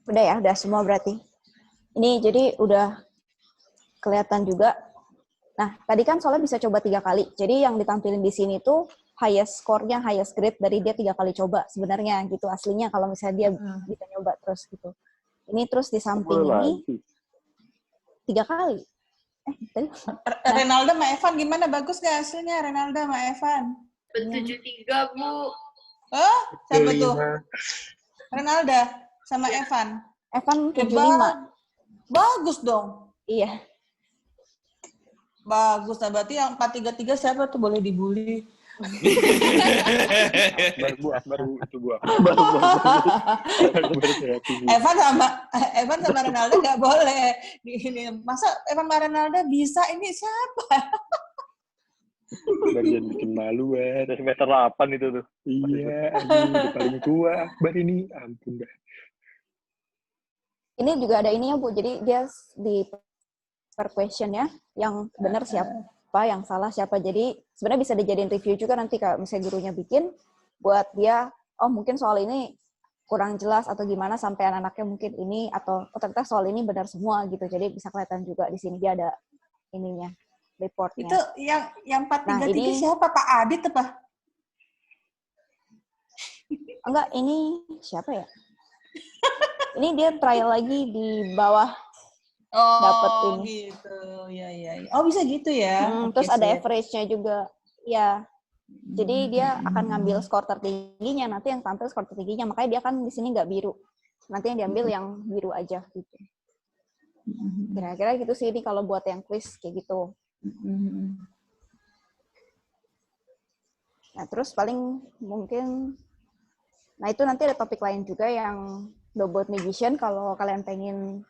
Udah ya, udah semua berarti. Ini jadi udah kelihatan juga. Nah, tadi kan soalnya bisa coba 3 kali. Jadi yang ditampilin di sini tuh highest score-nya, highest grade dari dia 3 kali coba sebenarnya gitu aslinya kalau misalnya dia bisa nyoba terus gitu. Ini terus di samping ini 3 kali. Tadi Renalda sama Evan gimana? Bagus nggak hasilnya Renalda sama Evan? 73, Bu. Oh, siapa tuh? Renalda sama Evan. Evan 75. Bagus dong. Iya. Bagus. Nah, berarti yang 433 siapa tuh boleh dibully? baru itu gua. Evan sama Renalda nggak boleh. Ini masa Evan sama Renalda bisa? Ini siapa? Bagian bikin malu Dari semester 8 itu tuh. Iya, aduh, udah paling tua Akbar ini, ampun dah. Ini juga ada ininya, Bu. Jadi dia di per question ya, yang benar siapa, yang salah siapa. Jadi sebenarnya bisa dijadiin review juga nanti kalau misalnya gurunya bikin buat dia, oh mungkin soal ini kurang jelas atau gimana sampai anak-anaknya mungkin ini atau ternyata soal ini benar semua gitu. Jadi bisa kelihatan juga di sini dia ada ininya, reportnya. Itu yang 433 Nah, ini siapa? Pak Adit apa? enggak, ini siapa ya? Ini dia trial lagi di bawah. Oh, Dapet ini. gitu. Ya. Oh, bisa gitu ya. Oke, Terus ada sip. average-nya juga. Ya. Jadi dia akan ngambil skor tertingginya, nanti yang tampil skor tertingginya. Makanya dia kan di sini nggak biru. Nanti yang diambil yang biru aja gitu. Kira-kira gitu sih ini kalau buat yang quiz kayak gitu. Nah, terus paling mungkin, nah itu nanti ada topik lain juga yang Dobot Magician. Kalau kalian pengen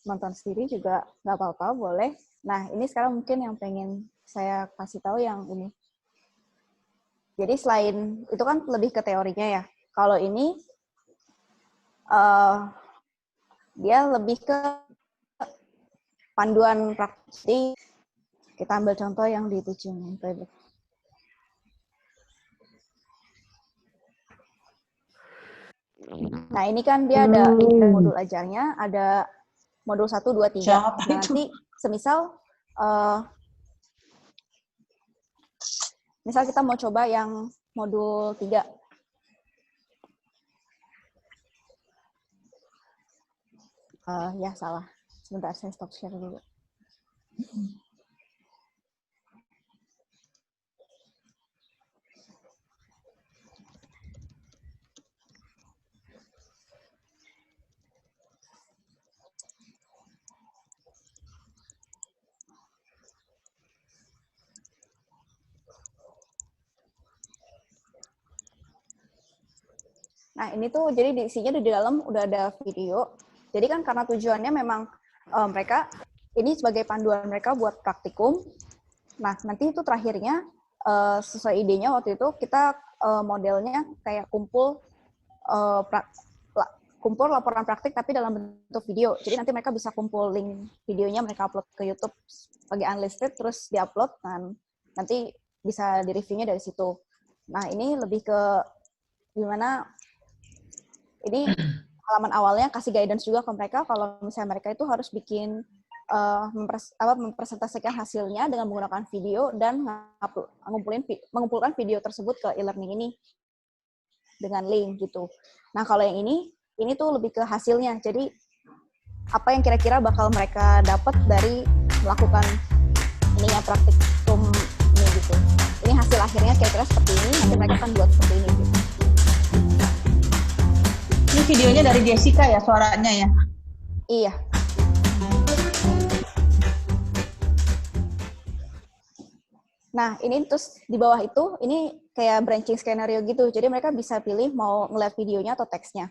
nonton sendiri juga nggak apa-apa, boleh. Nah, ini sekarang mungkin yang pengen saya kasih tahu yang ini. Jadi selain itu kan lebih ke teorinya ya. Kalau ini dia lebih ke panduan praktis. Jadi kita ambil contoh yang di teaching and playback. Nah, ini kan dia ada modul ajarnya, ada modul 1, 2, 3. Siapa Nah, itu? nanti semisal misal kita mau coba yang modul 3. Ya, salah. Sebentar, saya stop share dulu. Nah, ini tuh jadi isinya di dalam udah ada video. Jadi kan karena tujuannya memang mereka, ini sebagai panduan mereka buat praktikum. Nah, nanti itu terakhirnya, sesuai idenya waktu itu, kita modelnya kayak kumpul laporan praktik tapi dalam bentuk video. Jadi nanti mereka bisa kumpul link videonya, mereka upload ke YouTube sebagai unlisted, terus diupload, dan nanti bisa di-reviewnya dari situ. Nah, ini lebih ke gimana, ini halaman awalnya kasih guidance juga ke mereka kalau misalnya mereka itu harus bikin mempresentasikan hasilnya dengan menggunakan video dan mengumpulkan video tersebut ke e-learning ini dengan link gitu. Nah, kalau yang ini tuh lebih ke hasilnya. Jadi apa yang kira-kira bakal mereka dapat dari melakukan ininya praktikum ini gitu. Ini hasil akhirnya kira-kira seperti ini, nanti mereka akan buat seperti ini gitu. Ini videonya dari Jessica ya, suaranya ya? Iya. Nah, ini terus di bawah itu, ini kayak branching skenario gitu. Jadi mereka bisa pilih mau ngeliat videonya atau teksnya.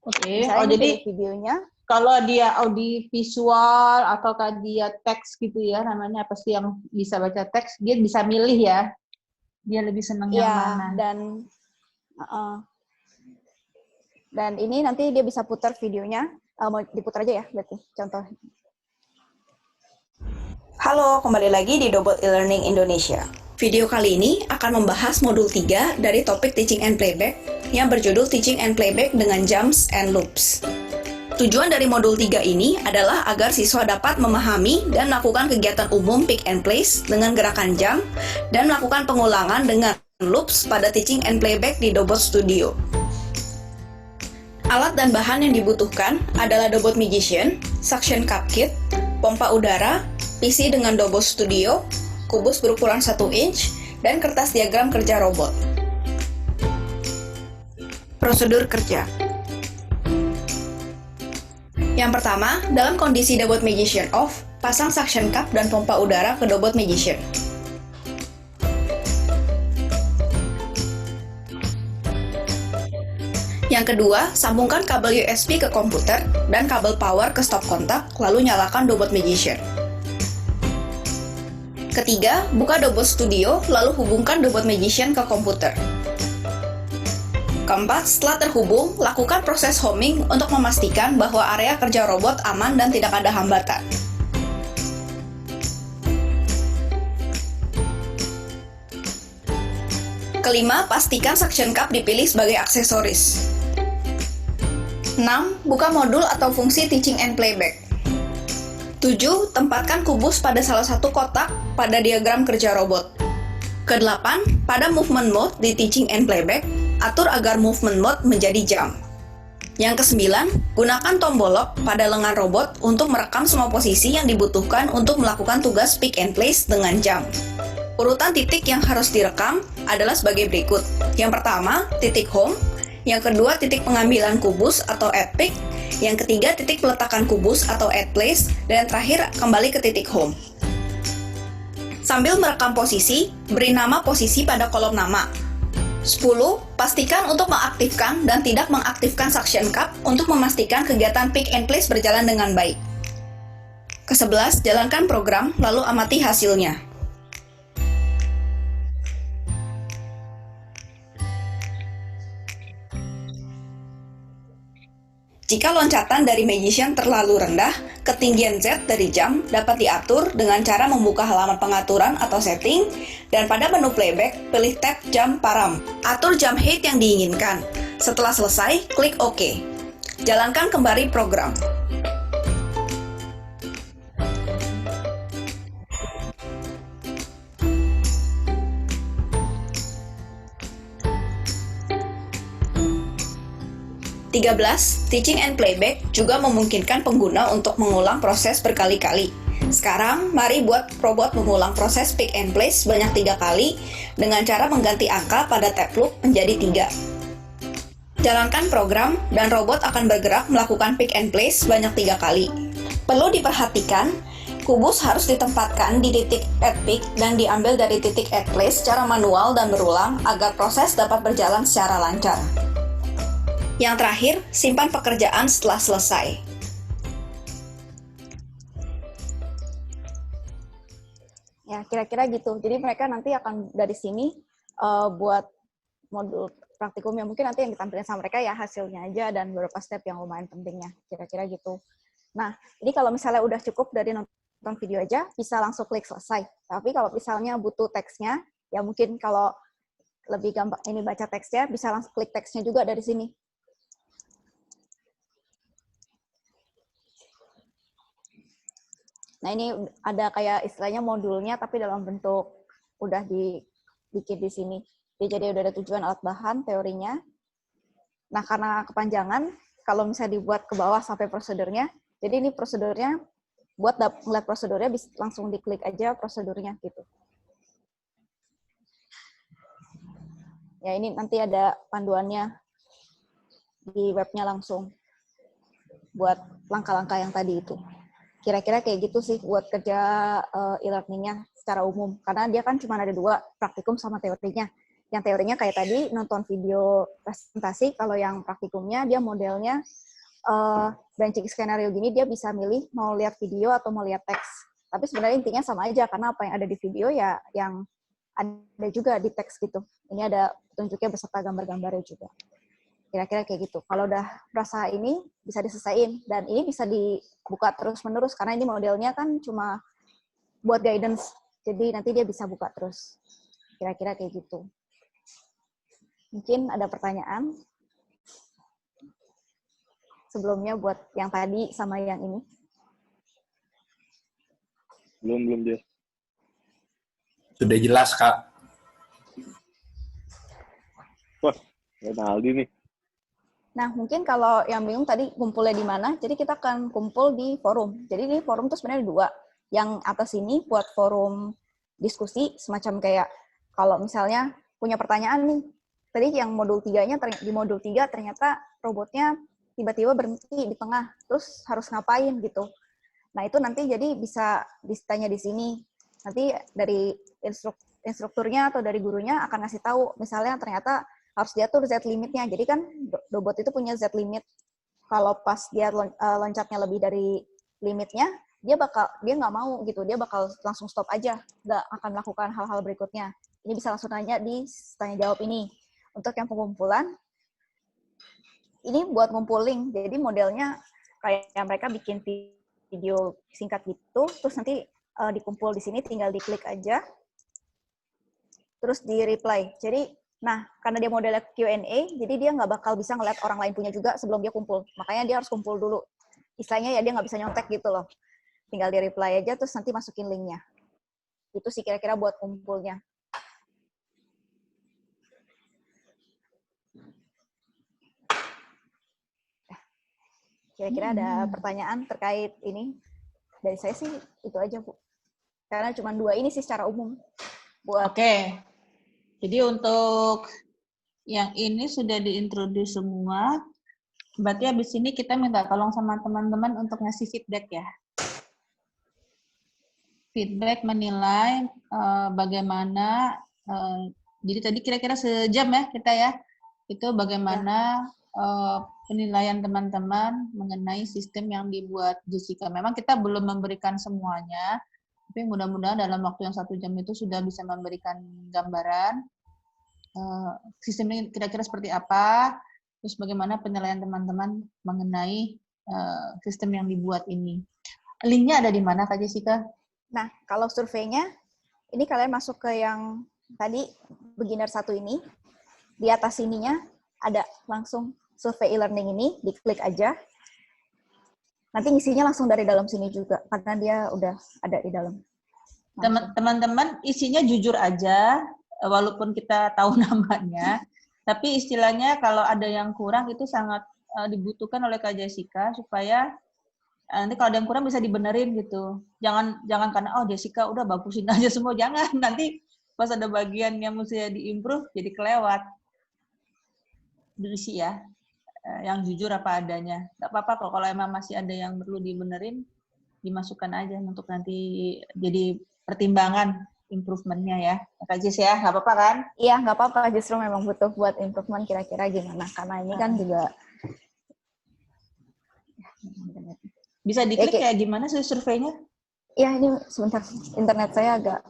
Oke. Misalnya Jadi videonya. Kalau dia audiovisual atau dia teks gitu ya, namanya apa sih yang bisa baca teks, dia bisa milih ya. Dia lebih senang yang mana. Dan ini nanti dia bisa putar videonya. Mau diputar aja ya, berarti contoh. Halo, kembali lagi di Dobot E-Learning Indonesia. Video kali ini akan membahas modul 3 dari topik Teaching and Playback yang berjudul Teaching and Playback dengan Jumps and Loops. Tujuan dari modul 3 ini adalah agar siswa dapat memahami dan melakukan kegiatan umum pick and place dengan gerakan jump dan melakukan pengulangan dengan loops pada Teaching and Playback di Dobot Studio. Alat dan bahan yang dibutuhkan adalah Dobot Magician, suction cup kit, pompa udara, PC dengan Dobot Studio, kubus berukuran 1 inch, dan kertas diagram kerja robot. Prosedur kerja. Yang pertama, dalam kondisi Dobot Magician off, pasang suction cup dan pompa udara ke Dobot Magician. Yang kedua, sambungkan kabel USB ke komputer dan kabel power ke stop kontak, lalu nyalakan Dobot Magician. Ketiga, buka Dobot Studio, lalu hubungkan Dobot Magician ke komputer. Keempat, setelah terhubung, lakukan proses homing untuk memastikan bahwa area kerja robot aman dan tidak ada hambatan. Kelima, pastikan suction cup dipilih sebagai aksesoris. 6. Buka modul atau fungsi Teaching and Playback. 7. Tempatkan kubus pada salah satu kotak pada diagram kerja robot. Ke-8. Pada movement mode di Teaching and Playback, atur agar movement mode menjadi jump. Yang ke-9, gunakan tombol lock pada lengan robot untuk merekam semua posisi yang dibutuhkan untuk melakukan tugas pick and place dengan jump. Urutan titik yang harus direkam adalah sebagai berikut. Yang pertama, titik home. Yang kedua, titik pengambilan kubus atau add pick. Yang ketiga, titik peletakan kubus atau add place. Dan yang terakhir, kembali ke titik home. Sambil merekam posisi, beri nama posisi pada kolom nama. 10. Pastikan untuk mengaktifkan dan tidak mengaktifkan suction cup untuk memastikan kegiatan pick and place berjalan dengan baik. Ke-11, jalankan program, lalu amati hasilnya. Jika loncatan dari Magician terlalu rendah, ketinggian Z dari jam dapat diatur dengan cara membuka halaman pengaturan atau setting, dan pada menu playback, pilih tab jam param. Atur jam height yang diinginkan. Setelah selesai, klik OK. Jalankan kembali program. Teaching and playback juga memungkinkan pengguna untuk mengulang proses berkali-kali. Sekarang, mari buat robot mengulang proses pick and place sebanyak 3 kali dengan cara mengganti angka pada tab loop menjadi 3. Jalankan program dan robot akan bergerak melakukan pick and place sebanyak 3 kali. Perlu diperhatikan, kubus harus ditempatkan di titik add pick dan diambil dari titik add place secara manual dan berulang agar proses dapat berjalan secara lancar. Yang terakhir, simpan pekerjaan setelah selesai. Ya, kira-kira gitu. Jadi mereka nanti akan dari sini buat modul praktikum yang mungkin nanti yang ditampilkan sama mereka ya hasilnya aja dan beberapa step yang lumayan pentingnya. Kira-kira gitu. Nah, ini kalau misalnya udah cukup dari nonton video aja, bisa langsung klik selesai. Tapi kalau misalnya butuh teksnya, ya mungkin kalau lebih gampang ini baca teksnya, bisa langsung klik teksnya juga dari sini. Nah, ini ada kayak istilahnya modulnya, tapi dalam bentuk udah dibikin di sini. Jadi udah ada tujuan alat bahan, teorinya. Nah, karena kepanjangan, kalau misalnya dibuat ke bawah sampai prosedurnya, jadi ini prosedurnya, buat ngeliat prosedurnya, bisa langsung diklik aja prosedurnya gitu. Ya, ini nanti ada panduannya di webnya langsung, buat langkah-langkah yang tadi itu. Kira-kira kayak gitu sih buat kerja e-learning-nya secara umum. Karena dia kan cuma ada 2, praktikum sama teorinya. Yang teorinya kayak tadi, nonton video presentasi. Kalau yang praktikumnya, dia modelnya branching skenario gini, dia bisa milih mau lihat video atau mau lihat teks. Tapi sebenarnya intinya sama aja, karena apa yang ada di video ya yang ada juga di teks gitu. Ini ada petunjuknya beserta gambar-gambarnya juga. Kira-kira kayak gitu. Kalau udah merasa ini, bisa diselesaikan. Dan ini bisa dibuka terus-menerus, karena ini modelnya kan cuma buat guidance. Jadi nanti dia bisa buka terus. Kira-kira kayak gitu. Mungkin ada pertanyaan sebelumnya buat yang tadi sama yang ini. Belum, Jess. Sudah jelas, Kak. Wah, ada Aldi nih. Nah, mungkin kalau yang bingung tadi kumpulnya di mana, jadi kita akan kumpul di forum. Jadi di forum itu sebenarnya 2. Yang atas ini buat forum diskusi, semacam kayak kalau misalnya punya pertanyaan nih, tadi yang modul 3-nya, di modul 3 ternyata robotnya tiba-tiba berhenti di tengah, terus harus ngapain gitu. Nah, itu nanti jadi bisa ditanya di sini. Nanti dari instrukturnya atau dari gurunya akan ngasih tahu, misalnya ternyata harus diatur Z limitnya. Jadi kan robot itu punya Z limit. Kalau pas dia loncatnya lebih dari limitnya, dia nggak mau gitu. Dia bakal langsung stop aja, nggak akan melakukan hal-hal berikutnya. Ini bisa langsung nanya di tanya jawab ini. Untuk yang pengumpulan, ini buat ngumpulin. Jadi modelnya kayak mereka bikin video singkat gitu, terus nanti dikumpul di sini, tinggal diklik aja, terus di reply. Jadi nah, karena dia modelnya Q&A, jadi dia nggak bakal bisa ngeliat orang lain punya juga sebelum dia kumpul. Makanya dia harus kumpul dulu. Istilahnya ya dia nggak bisa nyontek gitu loh. Tinggal di reply aja, terus nanti masukin linknya. Itu sih kira-kira buat kumpulnya. Kira-kira ada pertanyaan terkait ini? Dari saya sih itu aja, Bu. Karena cuma 2 ini sih secara umum. Oke. Jadi untuk yang ini sudah diintroduce semua. Berarti habis ini kita minta tolong sama teman-teman untuk ngasih feedback ya. feedback menilai bagaimana, jadi tadi kira-kira sejam ya kita ya, itu bagaimana penilaian teman-teman mengenai sistem yang dibuat Jessica. Memang kita belum memberikan semuanya, tapi mudah-mudahan dalam waktu yang 1 jam itu sudah bisa memberikan gambaran sistemnya kira-kira seperti apa, terus bagaimana penilaian teman-teman mengenai sistem yang dibuat ini. Linknya ada di mana Kak Jessica? Nah, kalau surveinya, ini kalian masuk ke yang tadi beginner 1 ini, di atas sininya ada langsung survei e-learning ini, diklik aja. Nanti ngisinya langsung dari dalam sini juga, karena dia udah ada di dalam. Teman-teman isinya jujur aja, walaupun kita tahu namanya, tapi istilahnya kalau ada yang kurang itu sangat dibutuhkan oleh Kak Jessica supaya nanti kalau ada yang kurang bisa dibenerin gitu. Jangan karena Jessica udah bagusin aja semua, jangan. Nanti pas ada bagian yang mesti diimprove jadi kelewat. Diisi ya, yang jujur apa adanya. Gak apa-apa kalau emang masih ada yang perlu dibenerin, dimasukkan aja untuk nanti jadi pertimbangan improvementnya ya. Kak Jess ya, nggak apa-apa kan? Iya, nggak apa-apa. Justru memang butuh buat improvement kira-kira gimana. Karena ini kan juga... Bisa diklik kayak gimana sih surveinya? Iya, ini sebentar. Internet saya agak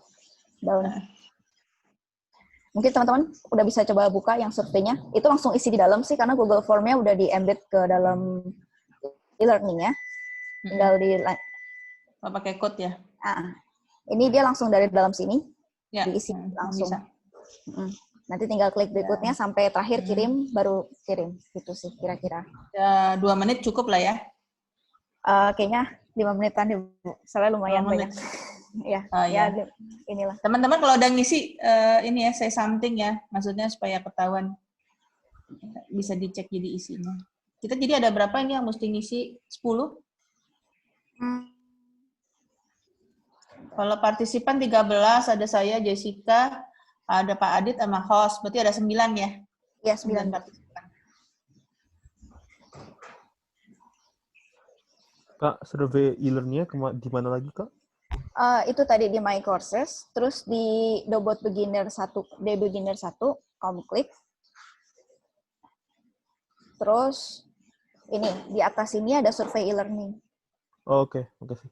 down. Mungkin teman-teman udah bisa coba buka yang surveinya. Itu langsung isi di dalam sih, karena Google Form-nya udah di-embed ke dalam e-learning ya. Tinggal pakai code ya? Ini dia langsung dari dalam sini. Ya, diisi langsung. Bisa. Nanti tinggal klik berikutnya sampai terakhir kirim, baru kirim. Gitu sih kira-kira. Ya, 2 menit cukup lah ya? Kayaknya 5 menitan deh, Bu. Soalnya lumayan banyak. Ya, inilah. Teman-teman kalau udah ngisi, ini ya, say something ya. Maksudnya supaya ketahuan. Bisa dicek jadi isinya. Kita jadi ada berapa ini yang mesti ngisi? 10? Kalau partisipan 13, ada saya, Jessica, ada Pak Adit sama host. Berarti ada 9 ya? Iya, 9 partisipan. Kak, survei e-learning-nya di mana lagi, Kak? Itu tadi di My Courses, terus di Dobot Beginner 1, di Beginner 1, kamu klik. Terus ini, di atas ini ada survei e-learning. Oke, makasih.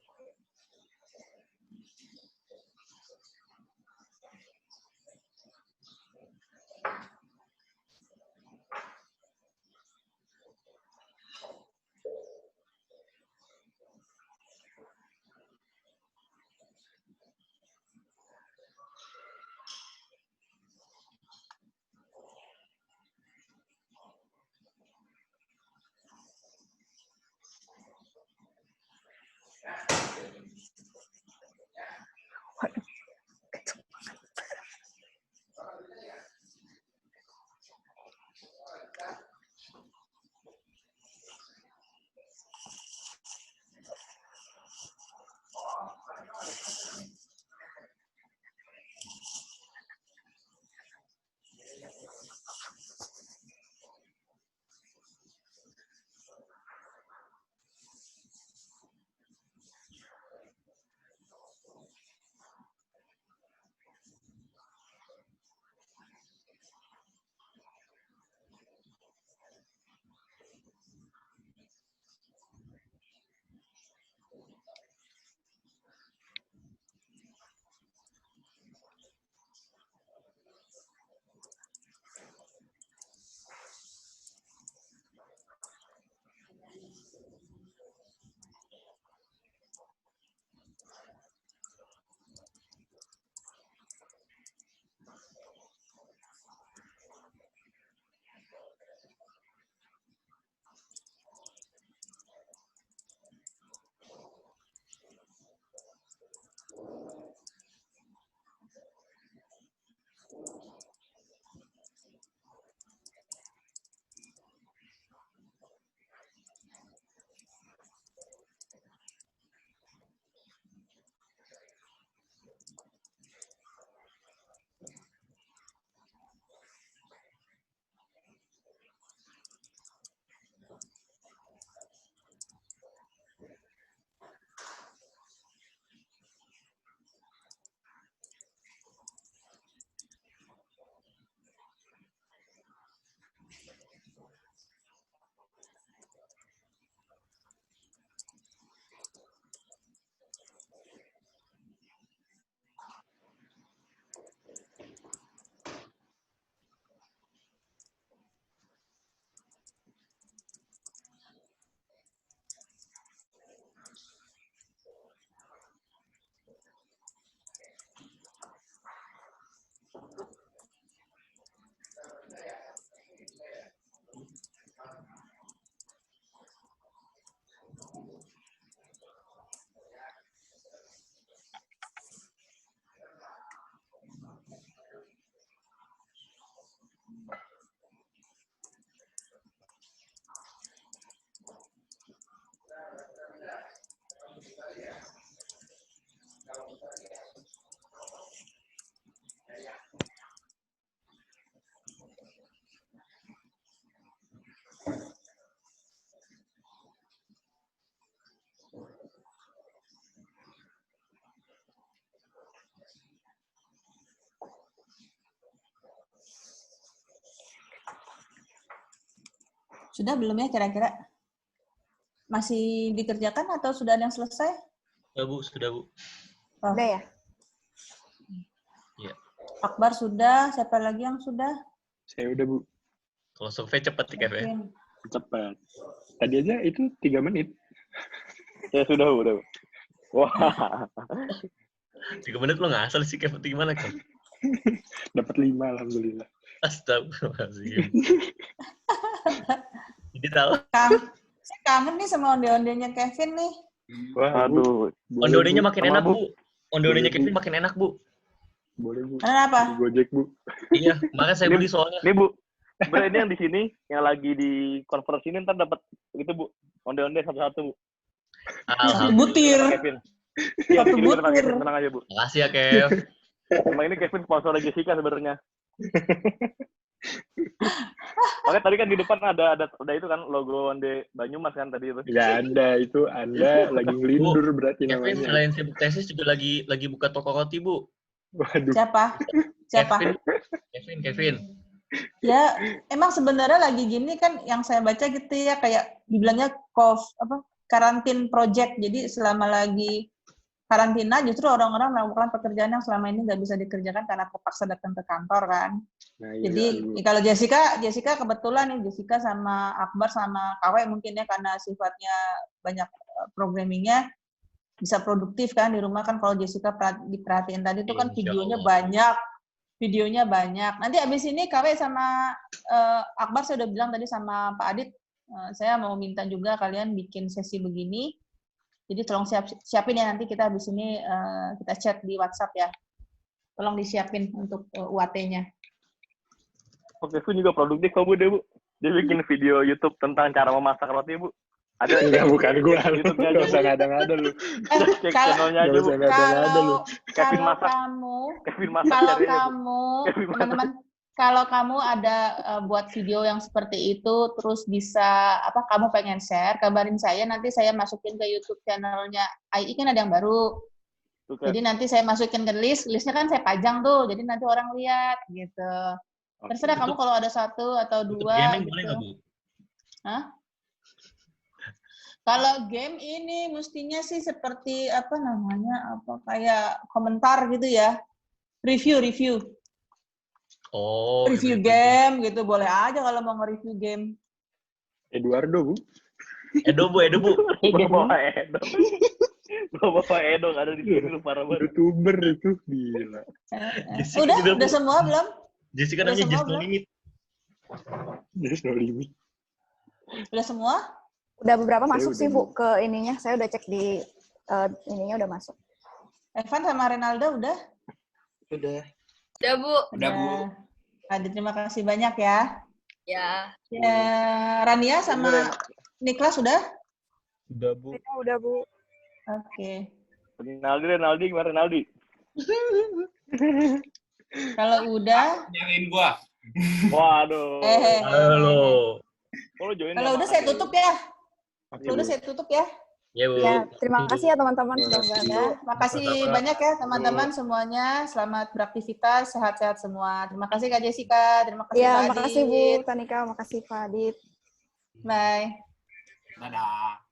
Sudah belum ya kira-kira? Masih dikerjakan atau sudah ada yang selesai? Sudah, Bu. Sudah, Bu. Oh, Udah ya? Iya. Akbar sudah, siapa lagi yang sudah? Saya udah, Bu. Kalau survei cepet ya, Kev, ya. Kevin. Cepat. Tadi aja itu 3 menit. Ya sudah, Bu. Udah, Bu. Wah, 3 menit lo ngasal sih, Kev. Itu gimana, Kev? Dapat 5, alhamdulillah. Astagfirullahaladzim. Jadi tahu. Saya kangen nih sama onde-ondenya Kevin nih. Wah, Bu. aduh. Boleh, Onde-ondenya Bu. makin Sama, enak, Bu. Bu. Onde-ondenya Boleh, Kevin Bu. makin enak, Bu. Boleh, Bu. Kenapa? Di Gojek, Bu. Iya, makanya saya beli soalnya. Ini, Bu. Sebenarnya ini yang di sini, yang lagi di conference ini ntar dapat itu, Bu. Onde-onde satu-satu, Bu. Alhamdulillah. Butir. Kevin. Iya, Satu di sini bener, Pak butir. Kevin. Tenang aja, Bu. Makasih ya, Kev. Emang ini Kevin sponsor Jessica sebenarnya. Makanya tadi kan di depan ada itu kan logo Onde Banyumas kan tadi itu. Nggak ada, itu Anda lagi ngelindur berarti Kevin namanya. selain sibuk tesis juga lagi buka toko roti, Bu. Waduh. Siapa? Siapa? Kevin. Ya, emang sebenarnya lagi gini kan yang saya baca gitu ya, kayak dibilangnya karantin project. Jadi selama lagi karantina justru orang-orang melakukan pekerjaan yang selama ini nggak bisa dikerjakan karena terpaksa datang ke kantor kan. Nah, iya, Jadi Bu. kalau Jessica kebetulan nih, Jessica sama Akbar sama Kawe mungkin ya karena sifatnya banyak programmingnya bisa produktif kan di rumah kan. Kalau Jessica diperhatiin tadi itu kan Insya videonya banyak. Nanti abis ini Kawe sama Akbar saya udah bilang tadi sama Pak Adit, saya mau minta juga kalian bikin sesi begini. Jadi tolong siapin ya nanti kita habis ini kita chat di WhatsApp ya. Tolong disiapin untuk UAT-nya. Oke, Kevin juga produktif kok, Bu, deh, Bu. Dia bikin video YouTube tentang cara memasak roti, Bu. Ada Enggak, bukan gua. YouTube-nya Nggak aja, usah Bu. ngada-ngada lu. Cek channelnya aja, Nggak Bu. usah ngada-ngada lu. Kevin Kalau masak. kamu Kevin masak kalau cari aja, Bu. kamu Kevin masak. teman-teman kalau kamu ada buat video yang seperti itu terus bisa kamu pengen share, kabarin saya nanti saya masukin ke YouTube channelnya AI kan ada yang baru. Tuh, Jadi nanti saya masukin ke listnya kan saya pajang tuh. Jadi nanti orang lihat gitu. Terserah kamu kalau ada 1 atau 2 Untuk gaming boleh gitu. nggak, Bu? Hah? Kalau game ini mestinya sih seperti kayak komentar gitu ya. Review. Oh, Review game gitu boleh aja kalau mau nge-review game. Eduardo, Bu. Edo, Bu. Bawa Edo. Bawa Edo nggak ada di sini, lu parah banget. YouTuber itu gila. Jessica juga, Udah Bu. semua belum? Jessica Udah namanya semua Just No belum? Limit. There's no limit. Udah semua? Udah beberapa Saya masuk udah, sih, Bu. Bu, ke ininya. Saya udah cek di ininya udah masuk. Evan sama Renaldo udah? Udah. Udah, Bu. Udah, Bu. Adi, terima kasih banyak ya. Ya. Ya, Rania sama Niklas udah? Udah, Bu. Udah, Bu. Oke. Renaldi gimana Renaldi? Kalau udah, Nyalain gua. Waduh. Halo. Kalau join kalau udah saya tutup ya. Kalau udah saya tutup ya. Ya, Bu. Ya, terima kasih ya teman-teman sudah membantu. Ya, makasih banyak ya teman-teman semuanya. Selamat beraktivitas, sehat-sehat semua. Terima kasih Kak Jessica, terima kasih Ya, Pak makasih Bu Adit. Tanika, makasih Pak Adit. Bye. Dadah.